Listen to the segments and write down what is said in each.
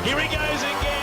Here he goes again.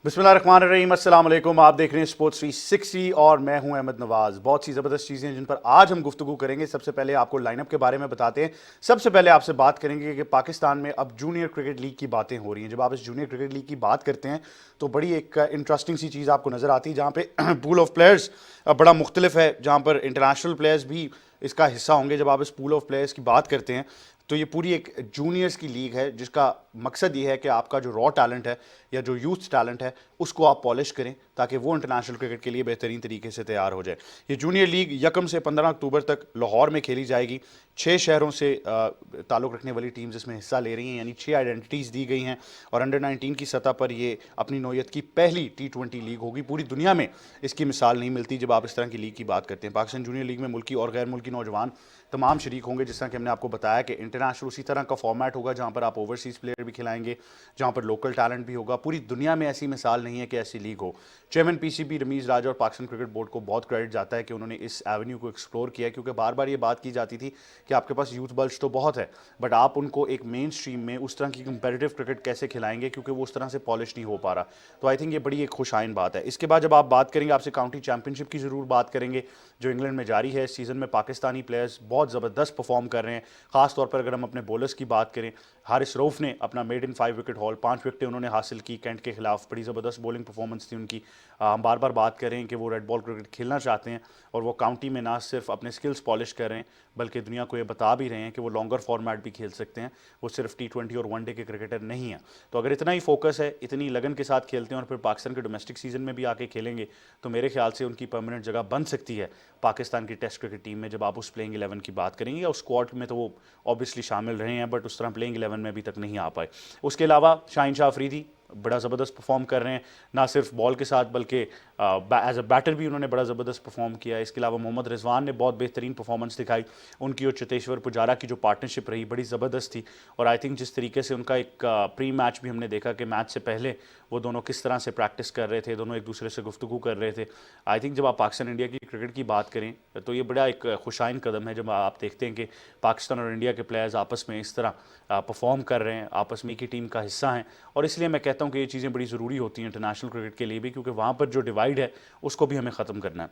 बिस्मिल्लाहिर्रहमानिर्रहीम, अस्सलाम वालेकुम। आप देख रहे हैं स्पोर्ट्स 360 और मैं हूं अहमद नवाज। बहुत सी ज़बरदस्त चीज़ें हैं जिन पर आज हम गुफ्तगू करेंगे। सबसे पहले आपको लाइनअप के बारे में बताते हैं। सबसे पहले आपसे बात करेंगे कि पाकिस्तान में अब जूनियर क्रिकेट लीग की बातें हो रही हैं। जब आप इस जूनियर क्रिकेट लीग की बात करते हैं तो बड़ी एक इंटरेस्टिंग सी चीज़ आपको नज़र आती है, जहाँ पे पूल ऑफ प्लेयर्स बड़ा मुख्तलिफ है, जहाँ पर इंटरनेशनल प्लेयर्स भी इसका हिस्सा होंगे। जब आप इस पूल ऑफ प्लेयर्स की बात करते हैं तो ये पूरी एक जूनियर्स की लीग है, जिसका मकसद ये है कि आपका जो रॉ टैलेंट है या जो यूथ टैलेंट है उसको आप पॉलिश करें ताकि वो इंटरनेशनल क्रिकेट के लिए बेहतरीन तरीके से तैयार हो जाए। ये जूनियर लीग 1 से 15 अक्टूबर तक लाहौर में खेली जाएगी। 6 शहरों से ताल्लुक़ रखने वाली टीम्स इसमें हिस्सा ले रही हैं, यानी 6 आइडेंटिटीज़ दी गई हैं। और अंडर 19 की सतह पर ये अपनी नौयत की पहली T20 लीग होगी। पूरी दुनिया में इसकी मिसाल नहीं मिलती जब आप इस तरह की लीग की बात करते हैं। पाकिस्तान जूनियर लीग में मुल्की और गैर मुल्की नौजवान तमाम शरीक होंगे। जिस तरह कि हमने आपको बताया कि इंटरनेशनल उसी तरह का फॉर्मेट होगा जहाँ पर आप ओवरसीज़ प्लेयर भी खिलाएंगे, जहाँ पर लोकल टैलेंट भी होगा। पूरी दुनिया में ऐसी मिसाल नहीं है कि ऐसी लीग हो। चेयरमैन PCB रमीज़ राजा और पाकिस्तान क्रिकेट बोर्ड को बहुत क्रेडिट जाता है कि उन्होंने इस एवेन्यू को एक्सप्लोर किया, क्योंकि बार बार ये बात की जाती थी कि आपके पास यूथ बल्ज तो बहुत है, बट आप उनको एक मेन स्ट्रीम में उस तरह की कंपेटिटिव क्रिकेट कैसे खिलाएंगे, क्योंकि वो उस तरह से पॉलिश नहीं हो पा रहा। तो आई थिंक ये बड़ी एक खुशाइन बात है। इसके बाद जब आप बात करेंगे, आपसे काउंटी चैंपियनशिप की ज़रूर बात करेंगे जो इंग्लैंड में जारी है। इस सीज़न में पाकिस्तानी प्लेयर्स बहुत ज़बरदस्त परफॉर्म कर रहे हैं। ख़ास तौर पर अगर हम अपने बॉलर्स की बात करें, हारिस रऊफ़ ने अपना मेडन 5 विकेट हॉल, 5 विकेटें उन्होंने हासिल की कैंट के खिलाफ। बड़ी ज़बरदस्त बॉलिंग परफॉर्मेंस थी उनकी। हम बार बार बात करें कि वो रेड बॉल क्रिकेट खेलना चाहते हैं और वो काउंटी में ना सिर्फ अपने स्किल्स पॉलिश कर रहे हैं बल्कि दुनिया को ये बता भी रहे हैं कि वो लॉन्गर फॉर्मेट भी खेल सकते हैं। वो सिर्फ T20 और वनडे के क्रिकेटर नहीं हैं। तो अगर इतना ही फोकस है, इतनी लगन के साथ खेलते हैं और फिर पाकिस्तान के डोमेस्टिक सीजन में भी आके खेलेंगे तो मेरे ख्याल से उनकी परमानेंट जगह बन सकती है पाकिस्तान की टेस्ट क्रिकेट टीम में। जब आप उस प्लेइंग 11 की बात करेंगे, या उस स्क्वाड में तो वो ऑब्वियसली शामिल रहे हैं, बट उस तरह प्लेइंग 11 में अभी तक नहीं आ पाए। उसके अलावा शाहीन शाह अफरीदी बड़ा ज़बरदस्त परफॉर्म कर रहे हैं, ना सिर्फ बॉल के साथ बल्कि एज अ बैटर भी उन्होंने बड़ा ज़बरदस्त परफॉर्म किया है। इसके अलावा मोहम्मद रिजवान ने बहुत बेहतरीन परफॉर्मेंस दिखाई। उनकी और चेतेश्वर पुजारा की जो पार्टनरशिप रही बड़ी ज़बरदस्त थी। और आई थिंक जिस तरीके से उनका एक प्री मैच भी हमने देखा कि मैच से पहले वो दोनों किस तरह से प्रैक्टिस कर रहे थे, दोनों एक दूसरे से गुफ्तगू कर रहे थे। आई थिंक जब आप पाकिस्तान इंडिया की क्रिकेट की बात करें तो ये बड़ा एक खुशाइन कदम है जब आप देखते हैं कि पाकिस्तान और इंडिया के प्लेयर्स आपस में इस तरह परफॉर्म कर रहे हैं, आपस में एक ही टीम का हिस्सा हैं। और इसलिए मैं कहता हूँ कि ये चीज़ें बड़ी ज़रूरी होती हैं इंटरनेशनल क्रिकेट के लिए भी, क्योंकि वहाँ पर जो डिवाइड है उसको भी हमें ख़त्म करना है।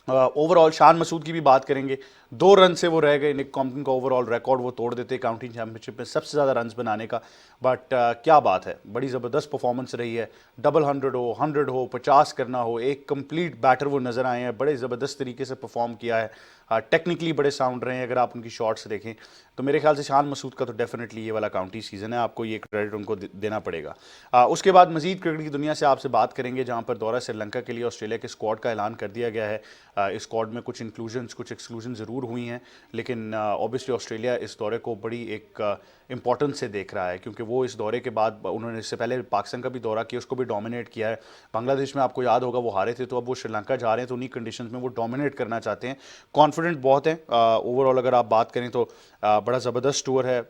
ओवरऑल शान मसूद की भी बात करेंगे। 2 रन से वो रह गए, निक कॉम्पटन का ओवरऑल रिकॉर्ड वो तोड़ देते काउंटी चैंपियनशिप में सबसे ज़्यादा रन्स बनाने का। बट क्या बात है, बड़ी ज़बरदस्त परफॉर्मेंस रही है। डबल 100 हो, 100 हो, 50 करना हो, एक कंप्लीट बैटर वो नज़र आए हैं। बड़े ज़बरदस्त तरीके से परफॉर्म किया है। टेक्निकली बड़े साउंड रहे हैं। अगर आप उनकी शॉट्स देखें तो मेरे ख्याल से शान मसूद का तो डेफिनेटली ये वाला काउंटी सीज़न है, आपको ये क्रेडिट उनको देना पड़ेगा। उसके बाद मजीद क्रिकेट की दुनिया से आपसे बात करेंगे, जहाँ पर दौरा श्रीलंका के लिए ऑस्ट्रेलिया के स्क्वाड का ऐलान कर दिया गया है। इस स्क्वाड में कुछ इंक्लूजन्स, कुछ एक्सक्लूजन ज़रूर हुई हैं, लेकिन ऑब्वियसली ऑस्ट्रेलिया इस दौरे को बड़ी एक इंपॉर्टेंस से देख रहा है, क्योंकि वो इस दौरे के बाद उन्होंने इससे पहले पाकिस्तान का भी दौरा किया, उसको भी डोमिनेट किया है। बांग्लादेश में आपको याद होगा वो हारे थे, तो अब वो श्रीलंका जा रहे हैं, तो उन्हीं कंडीशंस में वो डोमिनेट करना चाहते हैं। कॉन्फिडेंट बहुत हैं। ओवरऑल अगर आप बात करें तो बड़ा ज़बरदस्त टूर है।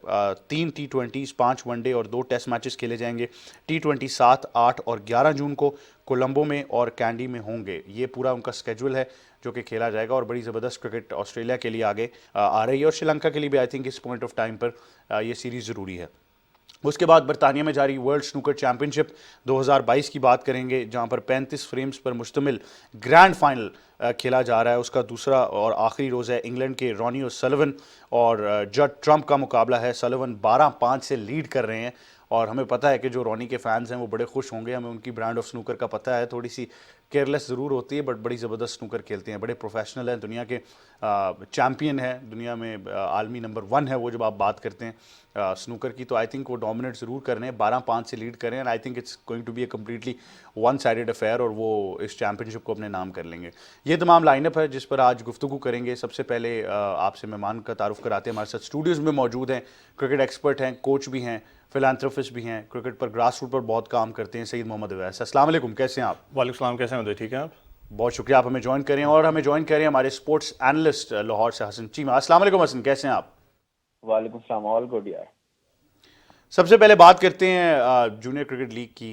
3 T20s, 5 वनडे और 2 टेस्ट मैचेस खेले जाएंगे। T20 7, 8 और 11 जून को कोलंबो में और कैंडी में होंगे। ये पूरा उनका स्केड्यूल है जो कि खेला जाएगा। और बड़ी ज़बरदस्त क्रिकेट ऑस्ट्रेलिया के लिए आगे आ रही है, और श्रीलंका के लिए भी आई थिंक इस पॉइंट ऑफ टाइम पर ये सीरीज़ ज़रूरी है। उसके बाद बरतानिया में जारी वर्ल्ड स्नूकर चैंपियनशिप 2022 की बात करेंगे, जहां पर 35 फ्रेम्स पर मुश्तमिल ग्रैंड फाइनल खेला जा रहा है। उसका दूसरा और आखिरी रोज़ है। इंग्लैंड के रॉनी ओसल्लिवन और जड ट्रम्प का मुकाबला है। सल्लिवन 12-5 से लीड कर रहे हैं, और हमें पता है कि जो रॉनी के फैंस हैं वो बड़े खुश होंगे। हमें उनकी ब्रांड ऑफ स्नूकर का पता है, थोड़ी सी केयरलेस ज़रूर होती है, बट बड़ी ज़बरदस्त स्नूकर खेलते हैं। बड़े प्रोफेशनल हैं, दुनिया के चैम्पियन है, दुनिया में आलमी नंबर 1 है वो। जब आप बात करते हैं स्नूकर की, तो आई थिंक वो डोमिनेट ज़रूर कर रहे हैं, 12-5 से लीड कर रहे हैं। I think it's going to be a completely one sided affair, और वो इस चैंपियनशिप को अपने नाम कर लेंगे। ये तमाम लाइनअप है जिस पर आज गुफ्तगू करेंगे। सबसे पहले आपसे मेहमान का तारुफ कराते हैं। हमारे साथ स्टूडियोज़ में मौजूद हैं, क्रिकेट एक्सपर्ट हैं, कोच भी हैं, फिलांथ्रोपिस्ट भी हैं, क्रिकेट पर ग्रास रूट पर बहुत काम करते हैं, सईद मोहम्मद अवैस। अस्सलाम वालेकुम, कैसे हैं आप? वालेकुम सलाम, कैसे हैं उदय? ठीक है आप? बहुत शुक्रिया, आप हमें ज्वाइन करें। और हमें ज्वाइन करें हमारे स्पोर्ट्स एनालिस्ट लाहौर से हसन चीमा। अस्सलाम वालेकुम हसन, कैसे हैं आप? वालेकुम सलाम, ऑल गुड यार। सबसे पहले बात करते हैं जूनियर क्रिकेट लीग की।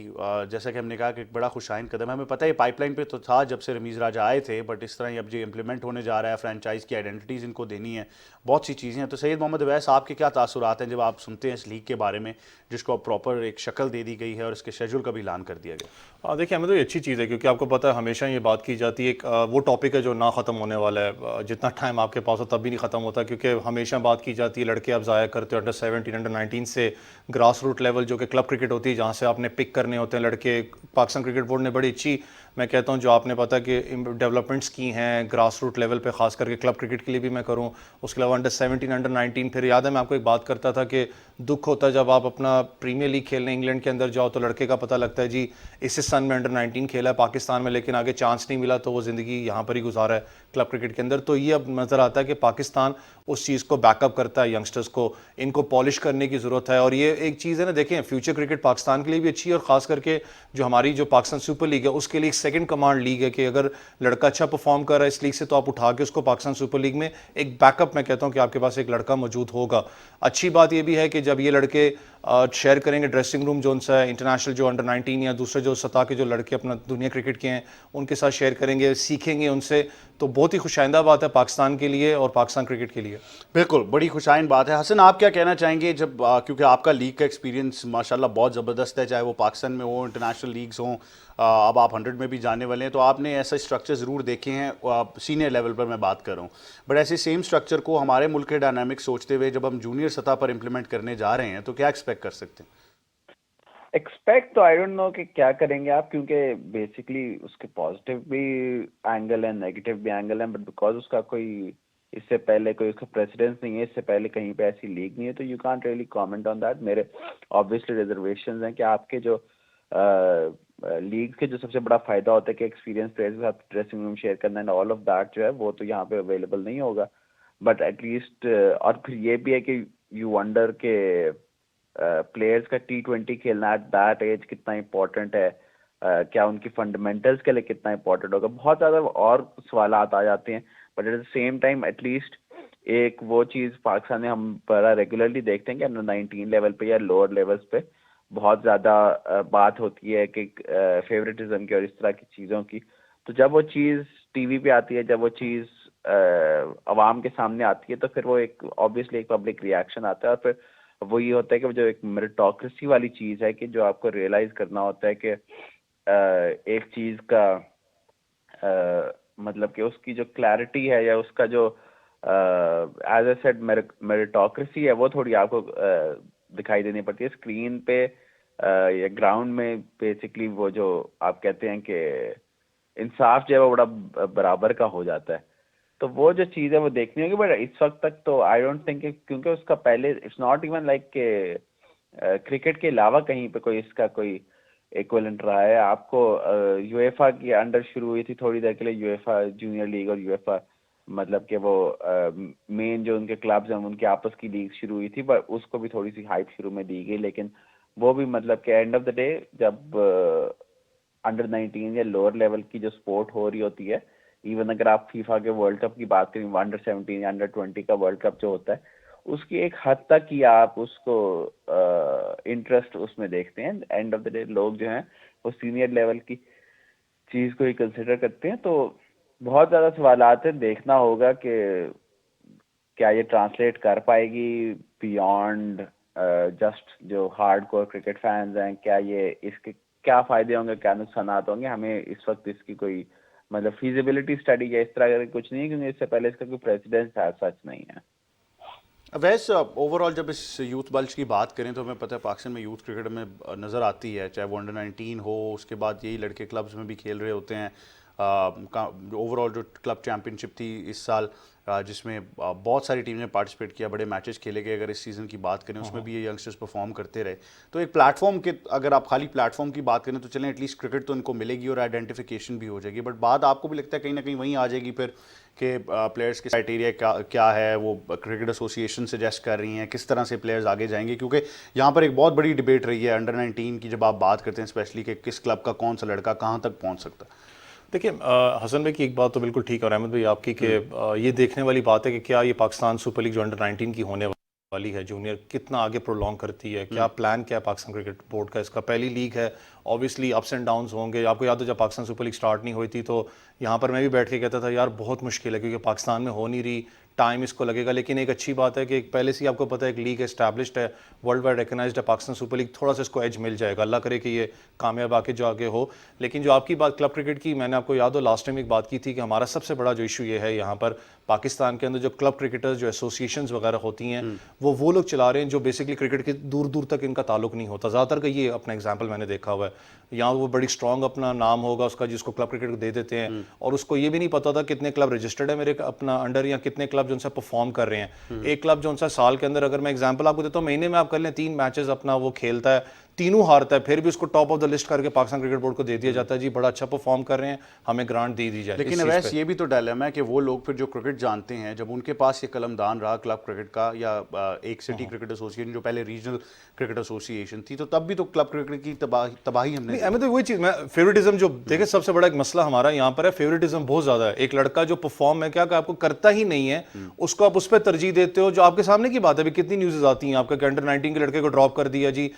जैसा कि हमने कहा कि एक बड़ा खुशाइन कदम है। हमें पता है पाइपलाइन पे तो था जब से रमीज़ राजा आए थे, बट इस तरह ये अब जो इम्प्लीमेंट होने जा रहा है, फ्रेंचाइज की आइडेंटिटीज़ इनको देनी है, बहुत सी चीज़ें हैं। तो सैयद मोहम्मद अवैस, आपके क्या तासुरात हैं जब आप सुनते हैं इस लीग के बारे में, जिसको अब प्रॉपर एक शक्ल दे दी गई है और इसके शेड्यूल का भी ऐलान कर दिया गया? देखिए, हमें तो ये अच्छी चीज़ है क्योंकि आपको पता है हमेशा ये बात की जाती है वो टॉपिक है जो ना ख़त्म होने वाला है। जितना टाइम आपके पास हो तब भी नहीं ख़त्म होता क्योंकि हमेशा बात की जाती है लड़के आप ज़ाया करते हो अंडर 17 अंडर 19 से ग्रास रूट लेवल जो कि क्लब क्रिकेट होती है जहाँ से आपने पिक करने होते हैं लड़के। पाकिस्तान क्रिकेट बोर्ड ने बड़ी अच्छी, मैं कहता हूँ, जो आपने पता कि डेवलपमेंट्स की हैं ग्रास रूट लेवल पे, ख़ास करके क्लब क्रिकेट के लिए भी मैं करूँ। उसके अलावा अंडर 17 अंडर 19 फिर याद है मैं आपको एक बात करता था कि दुख होता है जब आप अपना प्रीमियर लीग खेलने इंग्लैंड के अंदर जाओ तो लड़के का पता लगता है जी इस सन में अंडर 19 खेला है पाकिस्तान में, लेकिन आगे चांस नहीं मिला तो वो ज़िंदगी यहाँ पर ही गुजारा है क्लब क्रिकेट के अंदर। तो ये अब नज़र आता है कि पाकिस्तान उस चीज़ को बैकअप करता है, यंगस्टर्स को इनको पॉलिश करने की ज़रूरत है। और ये एक चीज़ है ना, देखें फ्यूचर क्रिकेट पाकिस्तान के लिए भी अच्छी है और ख़ास करके जो हमारी जो पाकिस्तान सुपर लीग है उसके लिए एक सेकंड कमांड लीग है कि अगर लड़का अच्छा परफॉर्म कर रहा है इस लीग से तो आप उठा के उसको पाकिस्तान सुपर लीग में एक बैकअप, मैं कहता हूँ कि आपके पास एक लड़का मौजूद होगा। अच्छी बात यह भी है कि जब ये लड़के शेयर करेंगे ड्रेसिंग रूम जो उनसा है, इंटरनेशनल जो अंडर 19 या दूसरे जो सतह के जो लड़के अपना दुनिया क्रिकेट के हैं उनके साथ शेयर करेंगे, सीखेंगे उनसे, तो बहुत ही खुशाइंदा बात है पाकिस्तान के लिए और पाकिस्तान क्रिकेट के लिए। बिल्कुल, बड़ी खुशाइन बात है। हसन, आप क्या कहना चाहेंगे जब क्योंकि आपका लीग का एक्सपीरियंस माशाल्लाह बहुत ज़बरदस्त है, चाहे वो पाकिस्तान में हो, इंटरनेशनल लीग्स हों, अब आप 100 में भी जाने वाले हैं, तो आपने ऐसा स्ट्रक्चर ज़रूर देखे हैं, सीनियर लेवल पर मैं बात कर रहा हूँ। बट ऐसे सेम स्ट्रक्चर को हमारे मुल्क के डायनामिक्स सोचते हुए जब हम जूनियर सतह पर इम्प्लीमेंट करने जा रहे हैं तो क्या एक्सपेक्ट कर सकते हैं? एक्सपेक्ट तो आई डोंट नो कि क्या करेंगे आप, क्योंकि बेसिकली उसके पॉजिटिव भी एंगल है, नेगेटिव भी एंगल है, बट बिकॉज उसका कोई इससे पहले कोई उसका प्रेसिडेंस नहीं है, इससे पहले कहीं पे ऐसी लीग नहीं है, तो you can't really comment on that. मेरे ऑब्वियसली रिजर्वेशंस हैं कि आपके जो लीग के जो सबसे बड़ा फायदा होता है कि एक्सपीरियंस प्लेयर्स के साथ ड्रेसिंग रूम शेयर करना एंड ऑल ऑफ दैट जो है वो तो यहाँ पे अवेलेबल नहीं होगा। बट एटलीस्ट और फिर ये भी है कि यू वंडर के प्लेयर्स का T20 खेलना एट दैट एज कितना इम्पोर्टेंट है, क्या उनकी फंडामेंटल्स के लिए कितना इम्पोर्टेंट होगा, बहुत ज़्यादा और सवाल आ जाते हैं। But at the same time at least एक वो चीज़ पाकिस्तान में हम बड़ा रेगुलरली देखते हैं कि अंडर 19 लेवल पे या लोअर लेवल्स पे बहुत ज़्यादा बात होती है कि फेवरेटिज्म की और इस तरह की चीज़ों की। तो जब वो चीज़ टीवी पे आती है, जब वो चीज़ आवाम के सामने आती है, तो फिर वो एक ऑब्वियसली एक पब्लिक रिएक्शन आता है और फिर वो ये होता है कि वो जो एक मेरिटोक्रेसी वाली चीज़ है कि जो आपको रियलाइज़ करना होता है कि एक चीज़ का मतलब कि उसकी जो क्लैरिटी है या उसका जो एज ए सेड मेरिटोक्रेसी है वो थोड़ी आपको दिखाई देनी पड़ती है स्क्रीन पे या ग्राउंड में। बेसिकली वो जो आप कहते हैं कि इंसाफ जो है वो बड़ा बराबर का हो जाता है, तो वो जो चीज़ है वो देखनी होगी। बट इस वक्त तक तो आई डोंट थिंक, क्योंकि उसका पहले इट्स नॉट इवन लाइक के क्रिकेट के अलावा कहीं पे कोई इसका कोई इक्विवेलेंट रहा है। आपको यूएफा की अंडर शुरू हुई थी थोड़ी देर के लिए, यूएफा जूनियर लीग और यूएफा मतलब कि वो मेन जो उनके क्लब्स हैं उनके आपस की लीग शुरू हुई थी, पर उसको भी थोड़ी सी हाइप शुरू में दी गई, लेकिन वो भी मतलब कि एंड ऑफ द डे जब अंडर 19 या लोअर लेवल की जो स्पोर्ट हो रही होती है, इवन अगर आप फीफा के वर्ल्ड कप की बात करें, अंडर 17 या अंडर 20 का वर्ल्ड कप जो होता है, उसकी एक हद तक ही आप उसको इंटरेस्ट उसमें देखते हैं। एंड ऑफ द डे लोग जो हैं वो सीनियर लेवल की चीज़ को ही कंसिडर करते हैं। तो बहुत ज़्यादा सवालात हैं, देखना होगा कि क्या ये ट्रांसलेट कर पाएगी बियॉन्ड जस्ट जो हार्ड कोर क्रिकेट फैंस हैं, क्या ये इसके क्या फ़ायदे होंगे, क्या नुकसान होंगे। हमें इस वक्त इसकी कोई मतलब फीजिबिलिटी स्टडी या इस तरह का कुछ नहीं है, क्योंकि इससे पहले इसका कोई प्रेसिडेंस सच नहीं है। वैसे ओवरऑल जब इस यूथ बल्ज की बात करें तो हमें पता है पाकिस्तान में यूथ क्रिकेट में नज़र आती है, चाहे वो अंडर 19 हो, उसके बाद यही लड़के क्लब्स में भी खेल रहे होते हैं। ओवरऑल जो क्लब चैम्पियनशिप थी इस साल, जिसमें बहुत सारी टीम ने पार्टिसिपेट किया, बड़े मैचेस खेले गए, अगर इस सीज़न की बात करें उसमें भी ये यंगस्टर्स परफॉर्म करते रहे। तो एक प्लेटफॉर्म के, अगर आप खाली प्लेटफॉर्म की बात करें तो चलें एटलीस्ट क्रिकेट तो इनको मिलेगी और आइडेंटिफिकेशन भी हो जाएगी। बट बात आपको भी लगता है कहीं ना कहीं वहीं आ जाएगी फिर कि प्लेयर्स के क्राइटेरिया क्या है, वो क्रिकेट एसोसिएशन सजेस्ट कर रही हैं किस तरह से प्लेयर्स आगे जाएंगे, क्योंकि यहाँ पर एक बहुत बड़ी डिबेट रही है अंडर 19 की जब आप बात करते हैं स्पेशली कि किस क्लब का कौन सा लड़का कहाँ तक पहुँच सकता है। देखिए हसन भाई की एक बात तो बिल्कुल ठीक है और अहमद भाई आपकी कि ये देखने वाली बात है कि क्या ये पाकिस्तान सुपर लीग जो अंडर 19 की होने वाली है जूनियर, कितना आगे प्रोलॉन्ग करती है, क्या प्लान क्या है पाकिस्तान क्रिकेट बोर्ड का? इसका पहली लीग है, ऑब्वियसली अप्स एंड डाउन्स होंगे। आपको याद हो जब पाकिस्तान सुपर लीग स्टार्ट नहीं हुई थी तो यहाँ पर मैं भी बैठ के कहता था यार बहुत मुश्किल है क्योंकि पाकिस्तान में हो नहीं रही, टाइम इसको लगेगा। लेकिन एक अच्छी बात है कि एक पहले से ही आपको पता है एक लीग एस्टैब्लिश्ड है, वर्ल्ड वाइड रिकग्नाइज्ड है पाकिस्तान सुपर लीग, थोड़ा सा इसको एज मिल जाएगा, अल्लाह करे कि ये कामयाब आके जो आगे हो। लेकिन जो आपकी बात क्लब क्रिकेट की, मैंने आपको याद हो लास्ट टाइम एक बात की थी कि हमारा सबसे बड़ा जो इशू ये है यहाँ पर पाकिस्तान के अंदर जो क्लब क्रिकेटर्स जो एसोसिएशंस वगैरह होती हैं वो लोग चला रहे हैं जो बेसिकली क्रिकेट के दूर दूर तक इनका ताल्लुक नहीं होता। ज़्यादातर का ये अपना एग्जांपल मैंने देखा हुआ है, यहाँ वो बड़ी स्ट्रॉन्ग अपना नाम होगा उसका जिसको क्लब क्रिकेट दे देते हैं और उसको ये भी नहीं पता था कितने क्लब रजिस्टर्ड है मेरे अपना अंडर या कितने क्लब जो उनसे परफॉर्म कर रहे हैं। एक क्लब जो उनसे साल के अंदर, अगर मैं एग्जांपल आपको देता हूँ, महीने में आप कर लें 3 मैचेस अपना वो खेलता है, तीनों हारता है, फिर भी उसको टॉप ऑफ द लिस्ट करके पाकिस्तान क्रिकेट बोर्ड को दे दिया जाता है जी बड़ा अच्छा परफॉर्म कर रहे हैं, हमें ग्रांट दी जाए। लेकिन वैसे ये भी तो डायलेमा है कि वो लोग फिर जो क्रिकेट जानते हैं, जब उनके पास ये कलमदान रहा क्लब क्रिकेट का या एक सिटी क्रिकेट एसोसिएशन जो पहले रीजनल क्रिकेट एसोसिएशन थी, तो तब भी तो क्लब क्रिकेट की तबाही हमने नहीं, तो वही चीज मैं फेवरेटिज्म जो देखे सबसे बड़ा एक मसला हमारा यहाँ पर है, फेवरेटिज्म बहुत ज्यादा है। एक लड़का जो परफॉर्म है क्या आपको करता ही नहीं है उसको आप उस पर तरजीह देते हो। जो आपके सामने की बात है, अभी कितनी न्यूज़ आती हैं आपका अंडर 19 के लड़के को ड्रॉप कर दिया जी,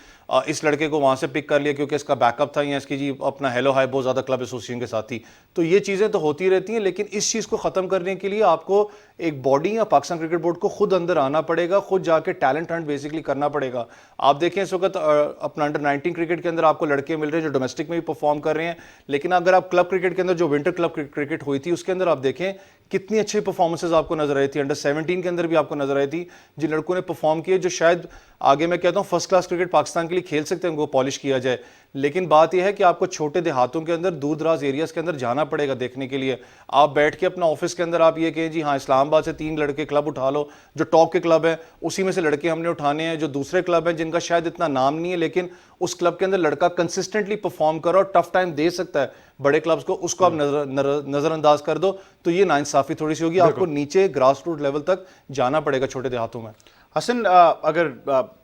इस लड़के को वहां से पिक कर लिया क्योंकि इसका बैकअप था या इसकी जी अपना हेलो हाई बहुत ज्यादा क्लब एसोसिएशन के साथ थी। तो ये चीजें तो होती रहती हैं, लेकिन इस चीज को खत्म करने के लिए आपको एक बॉडी या पाकिस्तान क्रिकेट बोर्ड को खुद अंदर आना पड़ेगा, खुद जाके टैलेंट हंट बेसिकली करना पड़ेगा। आप देखें इस वक्त अपना अंडर 19 क्रिकेट के अंदर आपको लड़के मिल रहे हैं जो डोमेस्टिक में भी परफॉर्म कर रहे हैं, लेकिन अगर आप क्लब क्रिकेट के अंदर जो विंटर क्लब क्रिकेट हुई थी उसके अंदर आप देखें कितनी अच्छी परफॉर्मेंसेज आपको नजर आई थी। अंडर 17 के अंदर भी आपको नजर आई थी जिन लड़कों ने परफॉर्म किए, जो शायद आगे मैं कहता हूं फर्स्ट क्लास क्रिकेट पाकिस्तान के लिए खेल सकते हैं उनको पॉलिश किया जाए। लेकिन बात यह है कि आपको छोटे देहातों के अंदर दूर दराज एरियाज के अंदर जाना पड़ेगा देखने के लिए। आप बैठ के अपना ऑफिस के अंदर आप ये कहें जी हाँ इस्लामाबाद से 3 लड़के क्लब उठा लो जो टॉप के क्लब है, उसी में से लड़के हमने उठाने हैं जो दूसरे क्लब हैं जिनका शायद इतना नाम नहीं है, लेकिन उस क्लब के अंदर लड़का कंसिस्टेंटली परफॉर्म करो और टफ टाइम दे सकता है बड़े क्लब्स को, उसको आप नजरअंदाज कर दो तो ये नाइंसाफी थोड़ी सी होगी। आपको नीचे ग्रास रूट लेवल तक जाना पड़ेगा छोटे देहातों में। हसन, अगर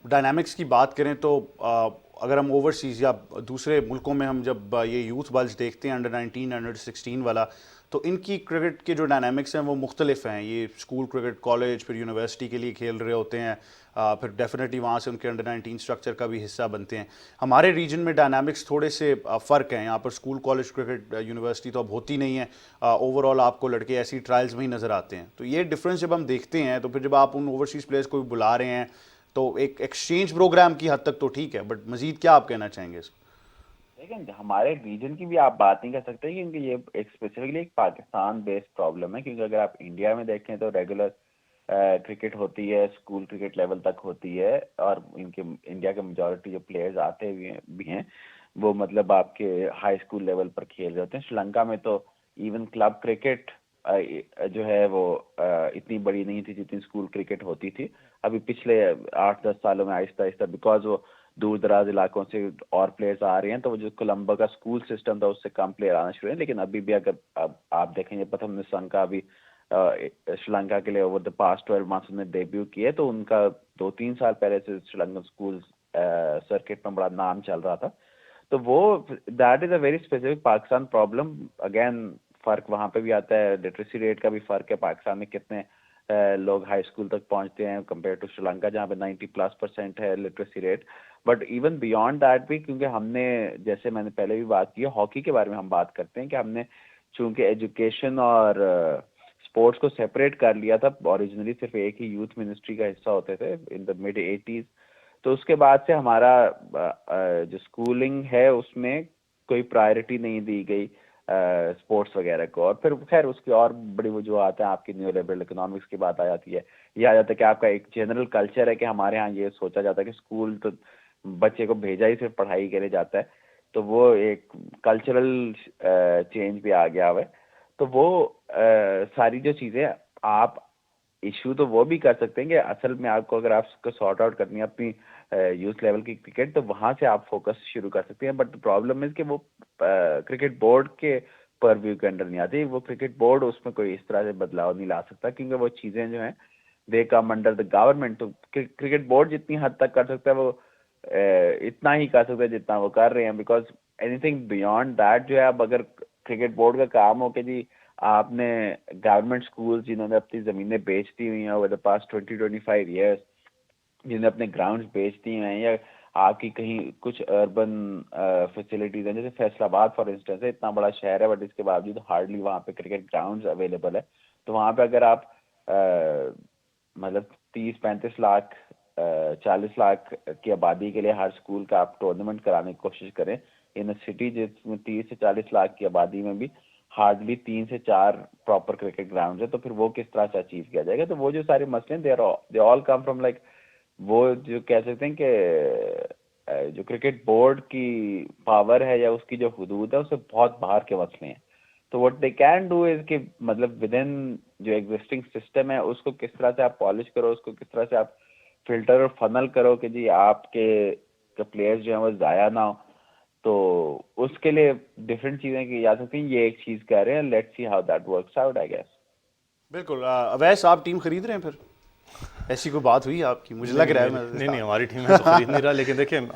डायनामिक्स की बात करें तो अगर हम ओवरसीज़ या दूसरे मुल्कों में हम जब ये यूथ बल्ज देखते हैं अंडर 19 अंडर 16 वाला, तो इनकी क्रिकेट के जो डायनामिक्स हैं वो मुख्तलिफ हैं। ये स्कूल क्रिकेट, कॉलेज, फिर यूनिवर्सिटी के लिए खेल रहे होते हैं, फिर डेफिनेटली वहाँ से उनके अंडर 19 स्ट्रक्चर का भी हिस्सा बनते हैं। हमारे रीजन में डायनामिक्स थोड़े से फ़र्क हैं। यहाँ पर स्कूल, कॉलेज क्रिकेट, यूनिवर्सिटी तो अब होती नहीं है। ओवरऑल आपको लड़के ऐसी ट्रायल्स में ही नज़र आते हैं। तो ये डिफरेंस जब हम देखते हैं तो फिर जब आप उन ओवरसीज़ प्लेयर्स को बुला रहे हैं तो एक एक्सचेंज प्रोग्राम की हद तक तो ठीक है, बट मज़ीद क्या आप कहना चाहेंगे इसको? लेकिन हमारे रीजन की भी आप बात नहीं कर सकते क्योंकि ये एक स्पेसिफिकली एक पाकिस्तान बेस्ड प्रॉब्लम है। क्योंकि अगर आप इंडिया में देखें तो रेगुलर क्रिकेट होती है, स्कूल क्रिकेट लेवल तक होती है और इनके इंडिया के मेजॉरिटी जो प्लेयर्स आते हुए भी हैं वो मतलब आपके हाई स्कूल लेवल पर खेल रहे होते हैं। श्रीलंका में तो इवन क्लब क्रिकेट जो है वो इतनी बड़ी नहीं थी जितनी स्कूल क्रिकेट होती थी। अभी पिछले 8-10 सालों में आहिस्ता आहिस्ता बिकॉज वो दूर दराज इलाकों से और प्लेयर्स आ रहे हैं तो वो जो कोलंबो का स्कूल सिस्टम था उससे कम प्लेयर आना शुरू है। लेकिन अभी भी अगर आप देखेंगे प्रथम निशंका अभी श्रीलंका के लिए ओवर द पास्ट 12 मंथ्स में डेब्यू किए तो उनका 2-3 साल पहले से श्रीलंकन स्कूल सर्किट में बड़ा नाम चल रहा था। तो वो that is a very specific Pakistan problem. Again फर्क वहाँ पे भी आता है, लिटरेसी रेट का भी फर्क है। पाकिस्तान में कितने लोग हाई स्कूल तक पहुंचते हैं कंपेयर टू श्रीलंका जहाँ पे 90+% है literacy rate. But even beyond that भी, क्योंकि हमने जैसे मैंने पहले भी बात की है हॉकी के बारे में हम बात करते हैं कि हमने चूंकि एजुकेशन और स्पोर्ट्स को सेपरेट कर लिया था, ओरिजिनली सिर्फ एक ही यूथ मिनिस्ट्री का हिस्सा होते थे इन द मिड 80s। तो उसके बाद से हमारा जो स्कूलिंग है उसमें कोई प्रायोरिटी नहीं दी गई स्पोर्ट्स वगैरह को। और फिर खैर उसकी और बड़ी वजूहत है, आपकी न्यू लिबरल इकोनॉमिक्स की बात आ जाती है। ये आ जाता है कि आपका एक जनरल कल्चर है कि हमारे यहाँ ये सोचा जाता है कि स्कूल तो बच्चे को भेजा ही सिर्फ पढ़ाई के लिए जाता है, तो वो एक कल्चरल चेंज भी आ गया हुआ है। तो वो सारी जो चीज़ें आप इशू तो वो भी कर सकते हैं कि असल में आपको अगर आपको सॉर्ट आउट करनी है अपनी यूथ लेवल की क्रिकेट तो वहाँ से आप फोकस शुरू कर सकते हैं। बट प्रॉब्लम है कि वो क्रिकेट बोर्ड के परव्यू के अंडर नहीं आती। वो क्रिकेट बोर्ड उसमें कोई इस तरह से बदलाव नहीं ला सकता क्योंकि वो चीज़ें जो हैं दे कम अंडर द गवर्नमेंट। तो क्रिकेट बोर्ड जितनी हद तक कर सकता है वो इतना ही कर सकता है जितना वो कर रहे हैं। बिकॉज एनीथिंग बियॉन्ड दैट जो है, अब अगर क्रिकेट बोर्ड का काम हो कि जी आपने गवर्नमेंट स्कूल जिन्होंने अपनी ज़मीनें बेच दी हुई हैं ओवर द पास्ट 20-25 ईयर्स जिन्हें अपने ग्राउंड्स बेच दिए हैं, या आपकी कहीं कुछ अर्बन फैसिलिटीज हैं, जैसे फैसलाबाद फॉर इंस्टेंस है, इतना बड़ा शहर है बट इसके बावजूद हार्डली वहाँ पे क्रिकेट ग्राउंड्स अवेलेबल है। तो वहाँ पे अगर आप मतलब 30-35 लाख 40 लाख की आबादी के लिए हर स्कूल का आप टूर्नामेंट कराने की कोशिश करें इन अ सिटी जिसमें 30 से 40 लाख की आबादी में भी हार्डली 3 से 4 प्रॉपर क्रिकेट ग्राउंड है, तो फिर वो किस तरह से अचीव किया जाएगा? तो वो जो सारे मसले they all come from like, वो जो कह सकते हैं कि जो क्रिकेट बोर्ड की पावर है या उसकी जो हुदूद है उससे बहुत बाहर के मसले हैं। तो what they can do is कि मतलब विद इन जो एग्जिस्टिंग सिस्टम है उसको किस तरह से आप पॉलिश करो, उसको किस तरह से आप फिल्टर और फनल करो कि जी आपके प्लेयर्स जो हैं वो ज़ाया ना हो। तो उसके लिए डिफरेंट चीज़ें की जा सकती हैं। ये एक चीज़ कह रहे हैं, let's see how that works out I guess. बिल्कुल। अवैस, आप टीम खरीद रहे हैं फिर? ऐसी कोई बात हुई आपकी? मुझे लग रहा है नहीं मैं। नहीं, हमारी टीम में तो खरीद नहीं रहा, लेकिन देखिए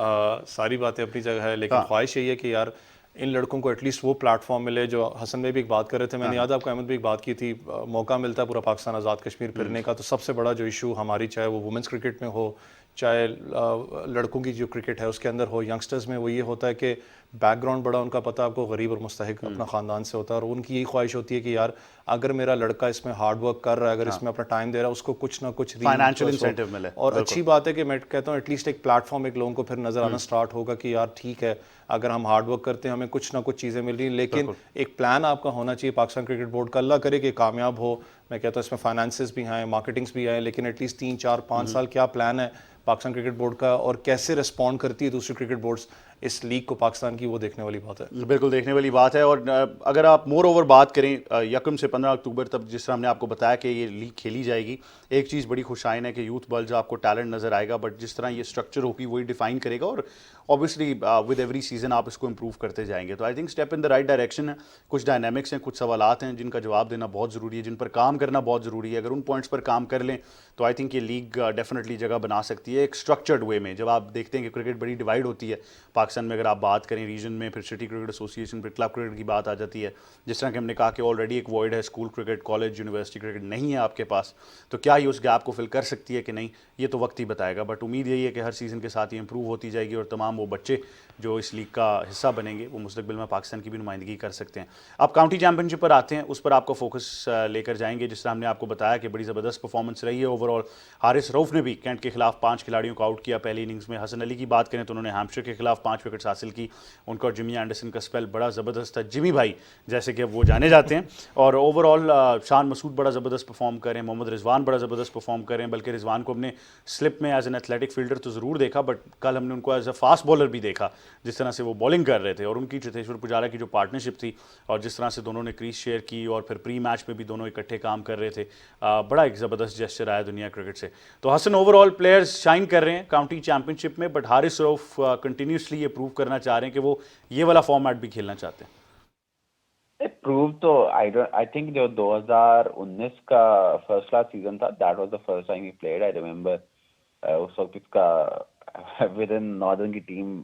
सारी बातें अपनी जगह है, लेकिन हाँ ख्वाहिश यही है कि यार इन लड़कों को एटलीस्ट वो प्लेटफॉर्म मिले जो हसन भाई भी एक बात कर रहे थे, मैंने याद है आपको, अहमद भी एक बात की थी, मौका मिलता है पूरा पाकिस्तान आज़ाद कश्मीर फिरने का, तो सबसे बड़ा जो इशू हमारी, चाहे वो वुमेंस क्रिकेट में हो, चाहे लड़कों की जो क्रिकेट है उसके अंदर हो, यंगस्टर्स में, वो ये होता है कि बैकग्राउंड बड़ा उनका पता आपको गरीब और मुस्तहिक अपना ख़ानदान से होता है, और उनकी यही ख्वाहिश होती है कि यार अगर मेरा लड़का इसमें हार्ड वर्क कर रहा है, अगर इसमें अपना टाइम दे रहा है, उसको कुछ ना कुछ फाइनेंशियल reimburse हो। इंसेंटिव मिले। और बिल्कुल। अच्छी बात है कि मैं कहता हूँ एटलीस्ट एक प्लेटफॉर्म एक लोगों को फिर नज़र आना स्टार्ट होगा कि यार ठीक है, अगर हम हार्ड वर्क करते हैं हमें कुछ ना कुछ चीज़ें मिल रही हैं, लेकिन एक प्लान आपका होना चाहिए पाकिस्तान क्रिकेट बोर्ड का, अल्लाह करे कि कामयाब हो। मैं कहता हूँ इसमें फाइनेंसेस भी आए, मार्केटिंग्स भी आए, लेकिन एटलीस्ट 3 4 5 साल क्या प्लान है पाकिस्तान क्रिकेट बोर्ड का, और कैसे रिस्पॉन्ड करती है दूसरी क्रिकेट बोर्ड्स इस लीग को पाकिस्तान की, वो देखने वाली बात है। बिल्कुल देखने वाली बात है। और अगर आप मोर ओवर बात करें 1 से 15 अक्टूबर तक, जिस तरह हमने आपको बताया कि ये लीग खेली जाएगी, एक चीज़ बड़ी खुशाइन है कि यूथ बल्ज आपको टैलेंट नज़र आएगा, बट जिस तरह ये स्ट्रक्चर होगी वही डिफाइन करेगा, और ऑब्वियसली विद एवरी सीजन आप इसको इंप्रूव करते जाएंगे। तो I think step in the right direction है। कुछ डायनेमिक्स हैं, कुछ सवालात हैं जिनका जवाब देना बहुत ज़रूरी है, जिन पर काम करना बहुत ज़रूरी है। अगर उन पॉइंट्स पर काम कर लें तो आई थिंक ये लीग डेफिनेटली जगह बना सकती है एक स्ट्रक्चर्ड वे में। जब आप देखते हैं कि क्रिकेट बड़ी डिवाइड होती है पाकिस्तान में, अगर आप बात करें रीजन में, फिर सिटी क्रिकेट एसोसिएशन, फिर क्लब क्रिकेट की बात आ जाती है। जिस तरह कि हमने कहा कि ऑलरेडी एक वॉइड है, school cricket, college, university cricket नहीं है आपके पास, तो क्या ये उस गैप को फिल कर सकती है कि नहीं, ये तो वक्त ही बताएगा। बट उम्मीद यही है कि हर सीज़न के साथ ये इंप्रूव होती जाएगी, और तमाम वो बच्चे जो इस लीग का हिस्सा बनेंगे वो मुस्तकबिल में पाकिस्तान की भी नुमाइंदगी कर सकते हैं। अब काउंटी चैंपियनशिप पर आते हैं, उस पर आपको फोकस लेकर जाएंगे। जिस तरह हमने आपको बताया कि बड़ी ज़बरदस्त परफॉर्मेंस रही है ओवरऑल। हारिस रऊफ ने भी कैंट के खिलाफ 5 खिलाड़ियों को आउट किया पहली इनिंग्स में। हसन अली की बात करें तो उन्होंने हैम्पशायर के खिलाफ 5 विकेट्स हासिल की। उनका और जिमी एंडरसन का स्पेल बड़ा ज़बरदस्त था, जिमी भाई जैसे कि वो जाने जाते हैं। और ओवरऑल शान मसूद बड़ा ज़बरदस्त परफॉर्म करें, मोहम्मद रिजवान बड़ा ज़बरदस्त परफॉर्म करें। बल्कि रिजवान को हमने स्लिप में एज एन एथलेटिक फील्डर तो ज़रूर देखा, बट कल हमने उनको एज अ फास्ट बॉलर भी देखा, जिस तरह से वो बॉलिंग कर रहे थे। और उनकी चेतेश्वर पुजारा की जो पार्टनरशिप थी और जिस तरह से दोनों ने क्रीज शेयर की, और फिर प्री मैच में भी दोनों इकट्ठे काम कर रहे थे, बड़ा एक ज़बरदस्त जेस्चर आया दुनिया क्रिकेट से। तो हसन ओवरऑल प्लेयर्स शाइन कर रहे हैं काउंटी चैंपियनशिप में, बट हारिस रऊफ कंटिन्यूसली ये प्रूव करना चाह रहे हैं कि वो ये वाला फॉर्मेट भी खेलना चाहते हैं। प्रूव तो आई थिंक जो 2019 का फर्स्ट क्लास सीजन था, that was the first time he played. I remember उस वक्त इसका विद इन नॉर्दर्न की टीम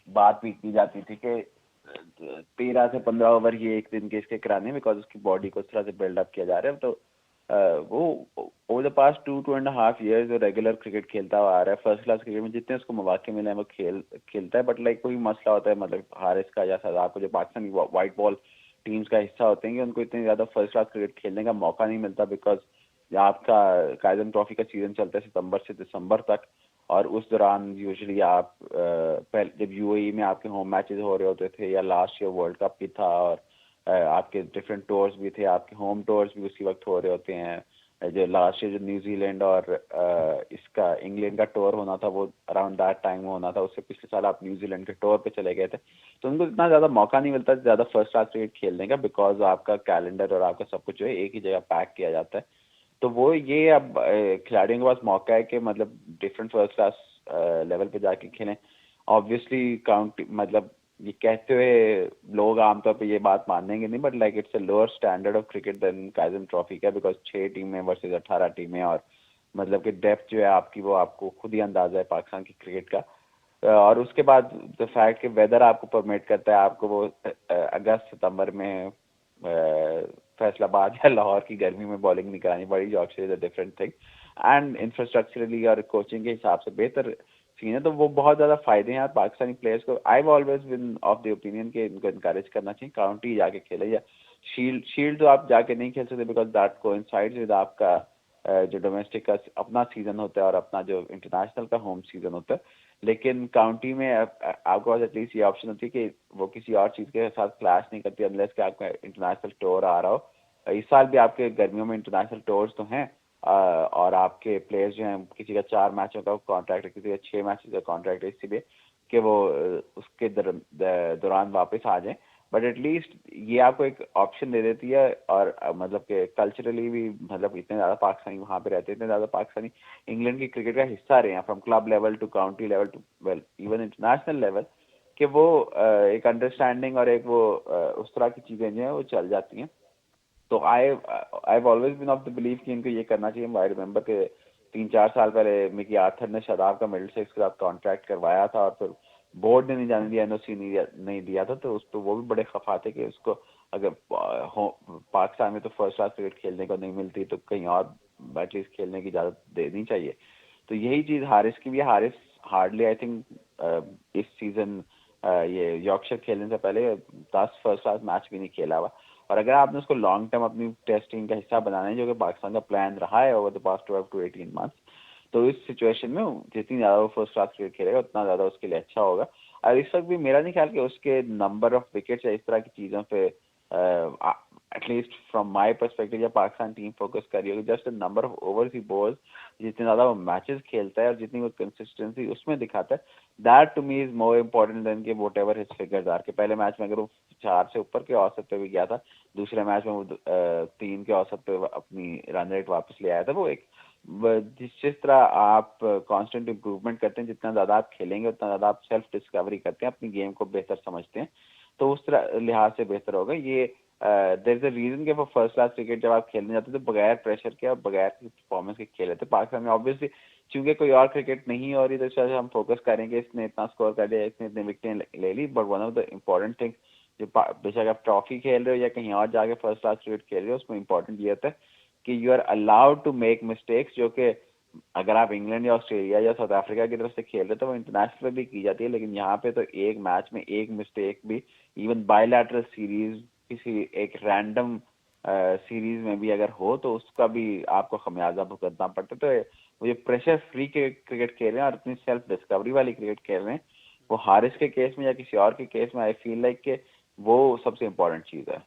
बात भी की जाती थी कि 13 से 15 ओवर ये एक दिन के इसके कराने, बिकॉज उसकी बॉडी को इस तरह से बिल्डअप किया जा रहा है। तो वो ओवर द पास्ट 2.5 ईयर्स जो रेगुलर क्रिकेट खेलता हुआ आ रहा है, फर्स्ट क्लास क्रिकेट में जितने उसको मौके मिले हैं वो खेलता है। बट लाइक कोई मसला होता है, मतलब हारिस का या सजाद को, जो पाकिस्तान की वाइट बॉल टीम्स का हिस्सा होते हैं, कि उनको इतनी ज़्यादा फर्स्ट क्लास क्रिकेट खेलने का मौका नहीं मिलता, बिकॉज आपका कायजम ट्रॉफी का सीजन चलता है सितंबर से दिसंबर तक, और उस दौरान यूजुअली आप पहले जब यूएई में आपके होम मैचेस हो रहे होते थे, या लास्ट ईयर वर्ल्ड कप भी था, और आपके डिफरेंट टूर्स भी थे, आपके होम टूर्स भी उसी वक्त हो रहे होते हैं। जो लास्ट ईयर जो न्यूजीलैंड और इसका इंग्लैंड का टूर होना था वो अराउंड दैट टाइम होना था। उससे पिछले साल आप न्यूजीलैंड के टूर पे चले गए थे, तो उनको इतना ज़्यादा मौका नहीं मिलता ज़्यादा फर्स्ट क्लास क्रिकेट खेलने का, बिकॉज आपका कैलेंडर और आपका सब कुछ जो है एक ही जगह पैक किया जाता है। तो वो ये अब खिलाड़ियों के पास मौका है कि मतलब डिफरेंट फर्स्ट क्लास लेवल पे जाके खेलें। ऑब्वियसली काउंटी मतलब ये कहते हुए लोग आमतौर पे ये बात मानेंगे नहीं, but like it's a lower standard of cricket than Quaid-e-Azam trophy का, बिकॉज 6 टीमें वर्सेस 18 टीमें, और मतलब कि डेप्थ जो है आपकी वो आपको खुद ही अंदाजा है पाकिस्तान की क्रिकेट का। और उसके बाद द फैक्ट कि वेदर आपको परमिट करता है आपको वो अगस्त सितंबर में फैसलाबाद या लाहौर की गर्मी में बॉलिंग नहीं करानी पड़ी, जो actually is a different thing. And infrastructurally और कोचिंग के हिसाब से बेहतर सीन है, तो वो बहुत ज़्यादा फायदे हैं पाकिस्तानी प्लेयर्स को। I always been of the opinion कि इनको इंकरेज करना चाहिए काउंटी जाके खेले, या शील्ड तो आप जाके नहीं खेल सकते बिकॉज दैट कोइंसाइड्स विद आपका जो डोमेस्टिक का अपना सीजन होता है और अपना जो इंटरनेशनल का होम सीजन होता है। लेकिन काउंटी में आपके पास एटलीस्ट ये ऑप्शन होती है कि वो किसी और चीज़ के साथ क्लैश नहीं करती अनलेस कि आपका इंटरनेशनल टूर आ रहा हो। इस साल भी आपके गर्मियों में इंटरनेशनल टूर्स तो हैं, और आपके प्लेयर्स जो हैं किसी का 4 मैचों का कॉन्ट्रैक्ट है, किसी का 6 मैचेस का कॉन्ट्रैक्ट है, इसलिए कि वो उसके दौरान वापस आ जाएं। बट एटलीस्ट ये आपको एक ऑप्शन दे देती है, और मतलब कि कल्चरली भी मतलब इतने ज़्यादा पाकिस्तानी वहाँ पे रहते हैं, इतने ज़्यादा पाकिस्तानी इंग्लैंड की क्रिकेट का हिस्सा रहे हैं from club level to county level to well even international level, कि वो एक अंडरस्टैंडिंग और एक वो उस तरह की चीज़ें जो हैं वो चल जाती हैं। तो I always been of the believe कि इनको ये करना चाहिए। आई रिमेंबर के 3-4 साल पहले मिकी आर्थर ने शादाब का मिडिल सेक्स के साथ कॉन्ट्रैक्ट करवाया था, और फिर बोर्ड ने नहीं जाने दिया, एनओसी नहीं दिया था, तो उस पर वो भी बड़े खफा थे कि उसको अगर पाकिस्तान में तो फर्स्ट क्लास क्रिकेट खेलने को नहीं मिलती तो कहीं और एटलीस्ट खेलने की इजाज़त देनी चाहिए। तो यही चीज़ हारिस की भी है। हारिस हार्डली आई थिंक इस सीज़न ये यॉर्कशायर खेलने से पहले 10 फर्स्ट क्लास मैच भी नहीं खेला हुआ, और अगर आपने उसको लॉन्ग टर्म अपनी टेस्ट टीम का हिस्सा बनाना है, जो कि पाकिस्तान का प्लान रहा है over the past 12 to 18 months, तो इस सिचुएशन में जितनी ज़्यादा वो फर्स्ट क्लास क्रिकेट खेलेगा उतना ज़्यादा उसके लिए अच्छा होगा। और इस वक्त भी मेरा नहीं ख्याल कि उसके नंबर ऑफ विकेट्स या इस तरह की चीज़ों पे एटलीस्ट फ्रॉम माई परस्पेक्टिव या पाकिस्तान टीम फोकस कर रही होगी, just the number of overs he balls, जितने ज़्यादा वो मैचेस खेलता है और जितनी वो कंसिस्टेंसी उसमें दिखाता है, that to me is more important than कि whatever his figures are. के पहले मैच में अगर वो 4 से ऊपर के औसत पे भी गया था, दूसरे मैच में वो 3 के औसत पे अपनी रन रेट वापस ले आया था। वो एक जिस तरह आप कांस्टेंट इम्प्रूवमेंट करते हैं, जितना ज़्यादा आप खेलेंगे उतना ज़्यादा आप सेल्फ डिस्कवरी करते हैं, अपनी गेम को बेहतर समझते हैं, तो उस तरह लिहाज से बेहतर होगा। ये देयर इज अ रीजन कि वो फर्स्ट क्लास क्रिकेट जब आप खेलने जाते तो बगैर प्रेशर के और बगैर परफॉर्मेंस के खेले थे। पाकिस्तान में ऑब्वियसली चूंकि कोई और क्रिकेट नहीं हो रही तो शायद हम फोकस करेंगे इसने इतना स्कोर कर लिया, इसने इतनी विकेटें ले ली, but one of the important thing जो बेशक आप ट्रॉफी खेल रहे हो या कहीं और जाके फर्स्ट क्लास क्रिकेट खेल रहे हो, उसमें इम्पोर्टेंट ये होता है कि you are allowed to make mistakes, जो कि अगर आप इंग्लैंड या ऑस्ट्रेलिया या साउथ अफ्रीका की तरफ से खेल रहे हो तो वो इंटरनेशनल पे भी की जाती है, लेकिन यहाँ पे तो एक मैच में एक मिस्टेक भी, इवन बायलैटरल सीरीज किसी एक रैंडम सीरीज में भी अगर हो तो उसका भी आपको खमियाजा भुगतना पड़ता है। तो वो जो प्रेशर फ्री क्रिकेट खेल रहे हैं और अपनी सेल्फ डिस्कवरी वाली क्रिकेट खेल रहे हैं, वो हारिस के केस में या किसी और के केस में आई फील लाइक कि वो सबसे इम्पोर्टेंट चीज़ है।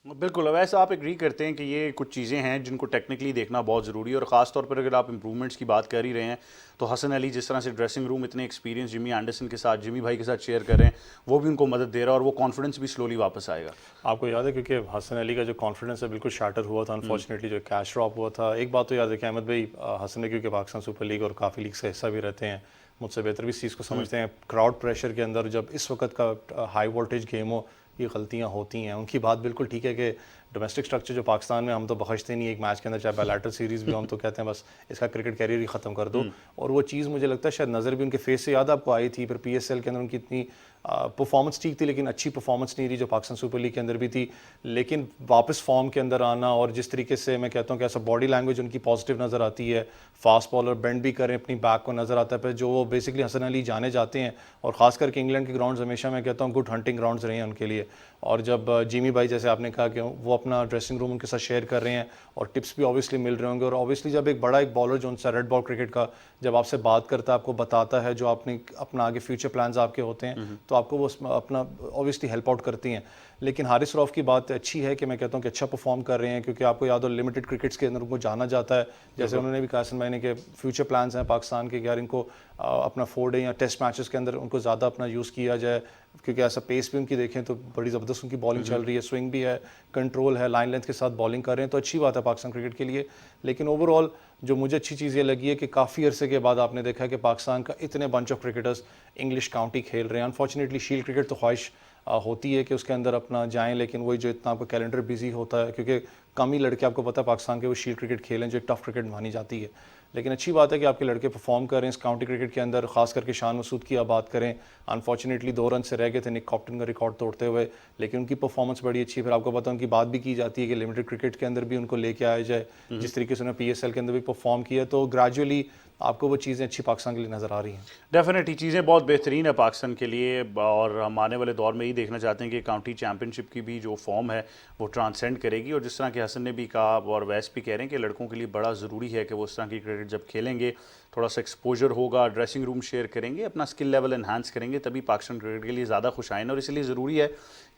बिल्कुल। वैसे आप एग्री करते हैं कि ये कुछ चीज़ें हैं जिनको टेक्निकली देखना बहुत ज़रूरी है, और ख़ास तौर पर अगर आप इंप्रूवमेंट्स की बात कर ही रहे हैं तो हसन अली जिस तरह से ड्रेसिंग रूम इतने एक्सपीरियंस जिमी एंडरसन के साथ, जिमी भाई के साथ शेयर कर रहे हैं, वो भी उनको मदद दे रहा है और वो कॉन्फिडेंस भी स्लोली वापस आएगा। आपको याद है क्योंकि हसन अली का जो कॉन्फिडेंस है बिल्कुल शैटर हुआ था अनफॉर्चुनेटली, जो कैश ड्रॉप हुआ था। एक बात तो याद है कि अहमद भाई, हसन अली क्योंकि पाकिस्तान सुपर लीग और काफ़ी लीग का हिस्सा भी रहते हैं, मुझसे बेहतर भी इस चीज़ को समझते हैं। क्राउड प्रेशर के अंदर जब इस वक्त का हाई वोल्टेज गेम हो, ये गलतियाँ होती हैं। उनकी बात बिल्कुल ठीक है कि डोमेस्टिक स्ट्रक्चर जो पाकिस्तान में हम तो बख्शते नहीं एक मैच के अंदर, चाहे बायलैटरल सीरीज़ भी हम तो कहते हैं बस इसका क्रिकेट कैरियर ही ख़त्म कर दो। और वो चीज़ मुझे लगता है शायद नज़र भी उनके फेस से याद आपको आई थी। फिर PSL के अंदर उनकी इतनी परफॉर्मेंस ठीक थी लेकिन अच्छी परफॉर्मेंस नहीं रही जो पाकिस्तान सुपर लीग के अंदर भी थी। लेकिन वापस फॉर्म के अंदर आना और जिस तरीके से मैं कहता हूँ कि ऐसा बॉडी लैंग्वेज उनकी पॉजिटिव नज़र आती है, फास्ट बॉलर बेंड भी करें अपनी बैक को नज़र आता है, पर जो वो बेसिकली हसन अली जाने जाते हैं। और ख़ास करके इंग्लैंड के ग्राउंड्स हमेशा मैं कहता हूँ गुड हंटिंग ग्राउंड्स रहे हैं उनके लिए। और जब जिमी भाई जैसे आपने कहा कि वो अपना ड्रेसिंग रूम उनके साथ शेयर कर रहे हैं और टिप्स भी ऑब्वियसली मिल रहे होंगे, और ऑब्वियसली जब एक बड़ा एक बॉलर जो उनसे रेड बॉल क्रिकेट का जब आपसे बात करता है, आपको बताता है जो आपने अपना आगे फ्यूचर प्लान्स आपके होते हैं, तो आपको वो अपना ऑब्वियसली हेल्प आउट करती हैं। लेकिन हारिस रऊफ की बात अच्छी है कि मैं कहता हूँ कि अच्छा परफॉर्म कर रहे हैं, क्योंकि आपको याद हो लिमिटेड क्रिकेट्स के अंदर उनको जाना जाता है। जैसे उन्होंने भी कहा हसन भाई ने कि फ्यूचर प्लान्स हैं पाकिस्तान के, यार इनको अपना 4 डे या टेस्ट मैचेस के अंदर उनको ज़्यादा अपना यूज़ किया जाए, क्योंकि ऐसा पेस भी उनकी देखें तो बड़ी ज़बरदस्त उनकी बॉलिंग चल रही है, स्विंग भी है, कंट्रोल है, लाइन लेंथ के साथ बॉलिंग कर रहे हैं, तो अच्छी बात है पाकिस्तान क्रिकेट के लिए। लेकिन ओवरऑल जो मुझे अच्छी चीज़ ये लगी है कि काफ़ी अरसे के बाद आपने देखा कि पाकिस्तान का इतने bunch of cricketers English county खेल रहे हैं। अनफॉर्चुनेटली शील्ड क्रिकेट तो ख्वाहिश होती है कि उसके अंदर अपना जाएं, लेकिन वही जो इतना आपका कैलेंडर बिजी होता है, क्योंकि कम ही लड़के आपको पता है पाकिस्तान के वो शील्ड क्रिकेट खेलें जो एक टफ क्रिकेट मानी जाती है। लेकिन अच्छी बात है कि आपके लड़के परफॉर्म कर रहे हैं इस काउंटी क्रिकेट के अंदर, खास करके शान मसूद की आप बात करें, अनफॉर्चुनेटली 2 रन से रह गए थे निक कॉप्टन का रिकॉर्ड तोड़ते हुए, लेकिन उनकी परफॉर्मेंस बड़ी अच्छी है। फिर आपको पता है उनकी बात भी की जाती है कि लिमिटेड क्रिकेट के अंदर भी उनको लेके आया जाए, जिस तरीके से उन्होंने PSL के अंदर भी परफॉर्म किया, तो ग्रेजुअली आपको वो चीज़ें अच्छी पाकिस्तान के लिए नज़र आ रही हैं। डेफिनेटली चीज़ें बहुत बेहतरीन है पाकिस्तान के लिए, और हम आने वाले दौर में ही देखना चाहते हैं कि काउंटी चैम्पियनशिप की भी जो फॉर्म है वो ट्रांसेंड करेगी। और जिस तरह के हसन ने भी कहा और वैस भी कह रहे हैं कि लड़कों के लिए बड़ा ज़रूरी है कि वो इस तरह की क्रिकेट जब खेलेंगे, थोड़ा सा एक्सपोजर होगा, ड्रेसिंग रूम शेयर करेंगे, अपना स्किल लेवल एनहांस करेंगे, तभी पाकिस्तान क्रिकेट के लिए ज़्यादा खुश आए। और इसलिए ज़रूरी है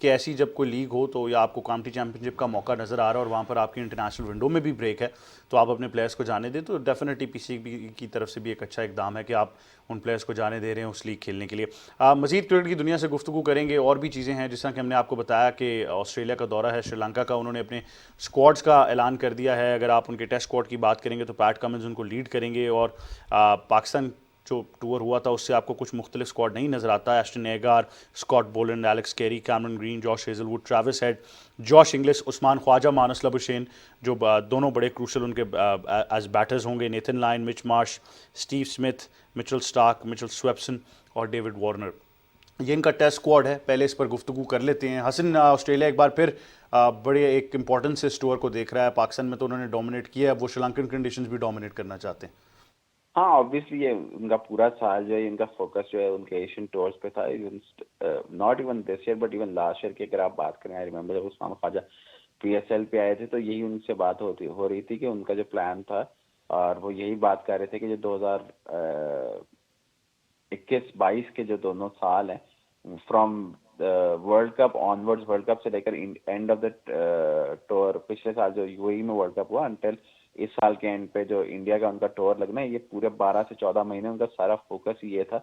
कि ऐसी जब कोई लीग हो तो, या आपको काउंटी चैम्पियनशिप का मौका नज़र आ रहा है और वहाँ पर आपकी इंटरनेशनल विंडो में भी ब्रेक है, तो आप अपने प्लेयर्स को जाने दें। तो डेफिनेटली PCB की तरफ से भी एक अच्छा इकदाम है कि आप उन प्लेयर्स को जाने दे रहे हैं उस लीग खेलने के लिए। मज़ीद क्रिकेट की दुनिया से गुफ्तगू करेंगे, और भी चीज़ें हैं, जिस तरह कि हमने आपको बताया कि ऑस्ट्रेलिया का दौरा है, श्रीलंका का, उन्होंने अपने स्क्वाड्स का ऐलान कर दिया है। अगर आप उनके टेस्ट स्क्वाड की बात करेंगे तो पैट कमिंस उनको लीड करेंगे, और पाकिस्तान जो टूर हुआ था उससे आपको कुछ मुख्तलिफ स्क्वाड नहीं नज़र आता है। Aston Agar, Scott Boland, Alex Carey, Cameron Green, Josh Hazlewood, Travis Head, Josh Inglis, Usman Khawaja, Marnus Labuschagne, जो दोनों बड़े क्रूशल उनके एज बैटर्स होंगे, Nathan Lyon, Mitch Marsh, Steve Smith, Mitchell Starc, Mitchell Swepson और डेविड वार्नर, ये इनका test squad है। पहले इस पर गुफ्तगू कर लेते हैं। हसन, ऑस्ट्रेलिया एक बार फिर बड़े एक इंपॉर्टेंट से स्टोर को देख रहा है। पाकिस्तान में तो उन्होंने डोमिनेट किया है, वो श्रीलंकन कंडीशंस भी डोमिनेट करना चाहते हैं। हाँ, ऑब्वियसली ये उनका पूरा साल जो है, इनका फोकस जो है उनके एशियन टूर्स पे था। Not even this year but even last year की अगर आप बात करें, आई रिमेंबर जब उस्मान ख्वाजा PSL पे आए थे तो यही उनसे बात हो रही थी कि उनका जो प्लान था, और वो यही बात कर रहे थे कि जो 2021-22 के जो दोनों साल हैं, from world cup onwards, world cup से लेकर एंड ऑफ द टूर, पिछले साल जो UAE में वर्ल्ड कप हुआ, अंटिल इस साल के एंड पे जो इंडिया का उनका टूर लगना है, ये पूरे 12 से 14 महीने उनका सारा फोकस ये था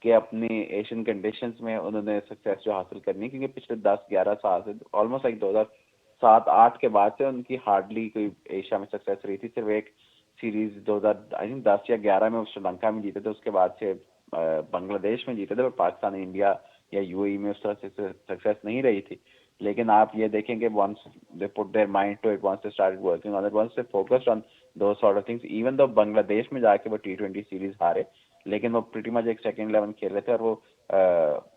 कि अपनी एशियन कंडीशंस में उन्होंने सक्सेस जो हासिल करनी, क्योंकि पिछले 10-11 साल से ऑलमोस्ट लाइक 2007-8 के बाद से उनकी हार्डली कोई एशिया में सक्सेस रही थी। सिर्फ एक सीरीज 2010 या 11 में श्रीलंका में जीते थे, उसके बाद से बांग्लादेश में जीते थे, पर पाकिस्तान, इंडिया या UAE में उस तरह से सक्सेस नहीं रही थी। लेकिन आप ये देखेंगे once they put their mind to it, once they started working on it, once they focused on those sort of things, even though Bangladesh में जाके वो T20 सीरीज हारे, लेकिन वो pretty much एक सेकंड 11 खेल रहे थे, और वो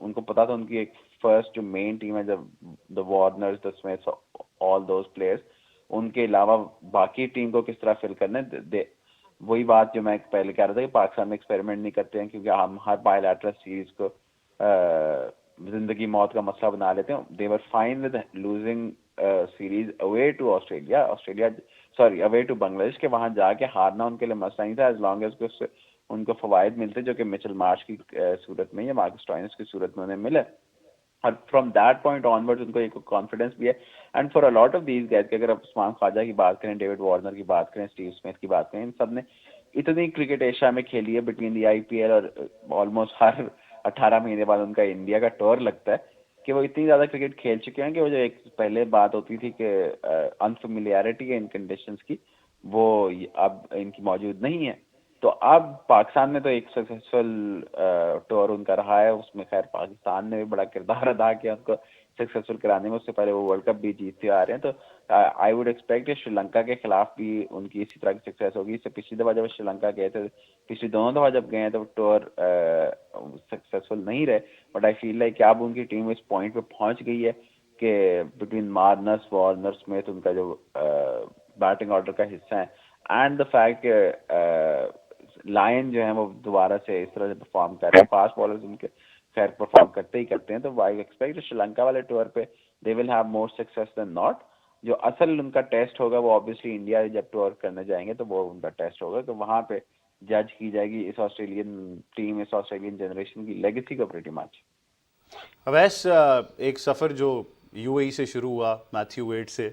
उनको पता था उनकी एक फर्स्ट जो मेन टीम है, जब the Warners, the Smiths, all those players, उनके अलावा बाकी टीम को किस तरह फिल करना है। वही बात जो मैं पहले कह रहा था कि पाकिस्तान में एक्सपेरिमेंट नहीं करते हैं, क्योंकि हम हर बायलैटरल सीरीज को जिंदगी मौत का मसला बना लेते हैं। They were fine with losing series away to away to Bangladesh, के वहां जाके हारना उनके लिए मसला नहीं था, एज लॉन्ग एज उनको फवायद मिलते जो कि मिचेल मार्श की सूरत में या मार्कस स्टोइनिस की सूरत में उन्हें मिले। और फ्रॉम दैट पॉइंट ऑनवर्ड्स उनको एक कॉन्फिडेंस भी है। And for a lot of these guys, अगर आप उस्मान ख्वाजा की बात करें, डेविड वार्नर की बात करें, स्टीव स्मिथ की बात करें, इन सब ने इतनी क्रिकेट एशिया में खेली है बिटवीन दी IPL, और ऑलमोस्ट हर 18 महीने बाद उनका इंडिया का टूर लगता है, कि वो इतनी ज़्यादा क्रिकेट खेल चुके हैं कि वो जो एक पहले बात होती थी कि अनफेमिलियरिटी है इन कंडीशंस की, वो अब इनकी मौजूद नहीं है। तो अब पाकिस्तान में तो एक सक्सेसफुल टूर उनका रहा है, उसमें खैर पाकिस्तान ने भी बड़ा किरदार अदा किया उनको सक्सेसफुल कराने में। उससे पहले वो वर्ल्ड कप भी जीतते आ रहे हैं, तो आई वुड एक्सपेक्ट श्रीलंका के खिलाफ भी उनकी इसी तरह की सक्सेस होगी। इससे पिछली दफ़ा जब श्रीलंका गए थे, पिछली दोनों दफ़ा जब गए हैं तो टूर सक्सेसफुल नहीं रहे, बट आई फील लाइक अब उनकी टीम इस पॉइंट पे पहुंच गई है कि बिटवीन मार्नस, वार्नर, स्मिथ, उनका जो बैटिंग ऑर्डर का हिस्सा है, एंड द फैक्ट लायन जो है वो दोबारा से इस तरह से परफॉर्म कर रहे हैं, फास्ट बॉलर्स उनके खैर परफॉर्म करते ही करते हैं, तो आई एक्सपेक्ट श्रीलंका वाले टूर पे they will have more success than not. जो असल उनका टेस्ट होगा वो ऑब्वियसली इंडिया जब टूर करने जाएंगे तो वो उनका टेस्ट होगा, तो वहां पे जज की जाएगी इस ऑस्ट्रेलियन टीम, इस ऑस्ट्रेलियन जनरेशन की लेगेसी को प्रीटी मच। अवैस, एक सफ़र जो UAE से शुरू हुआ मैथ्यू वेड से,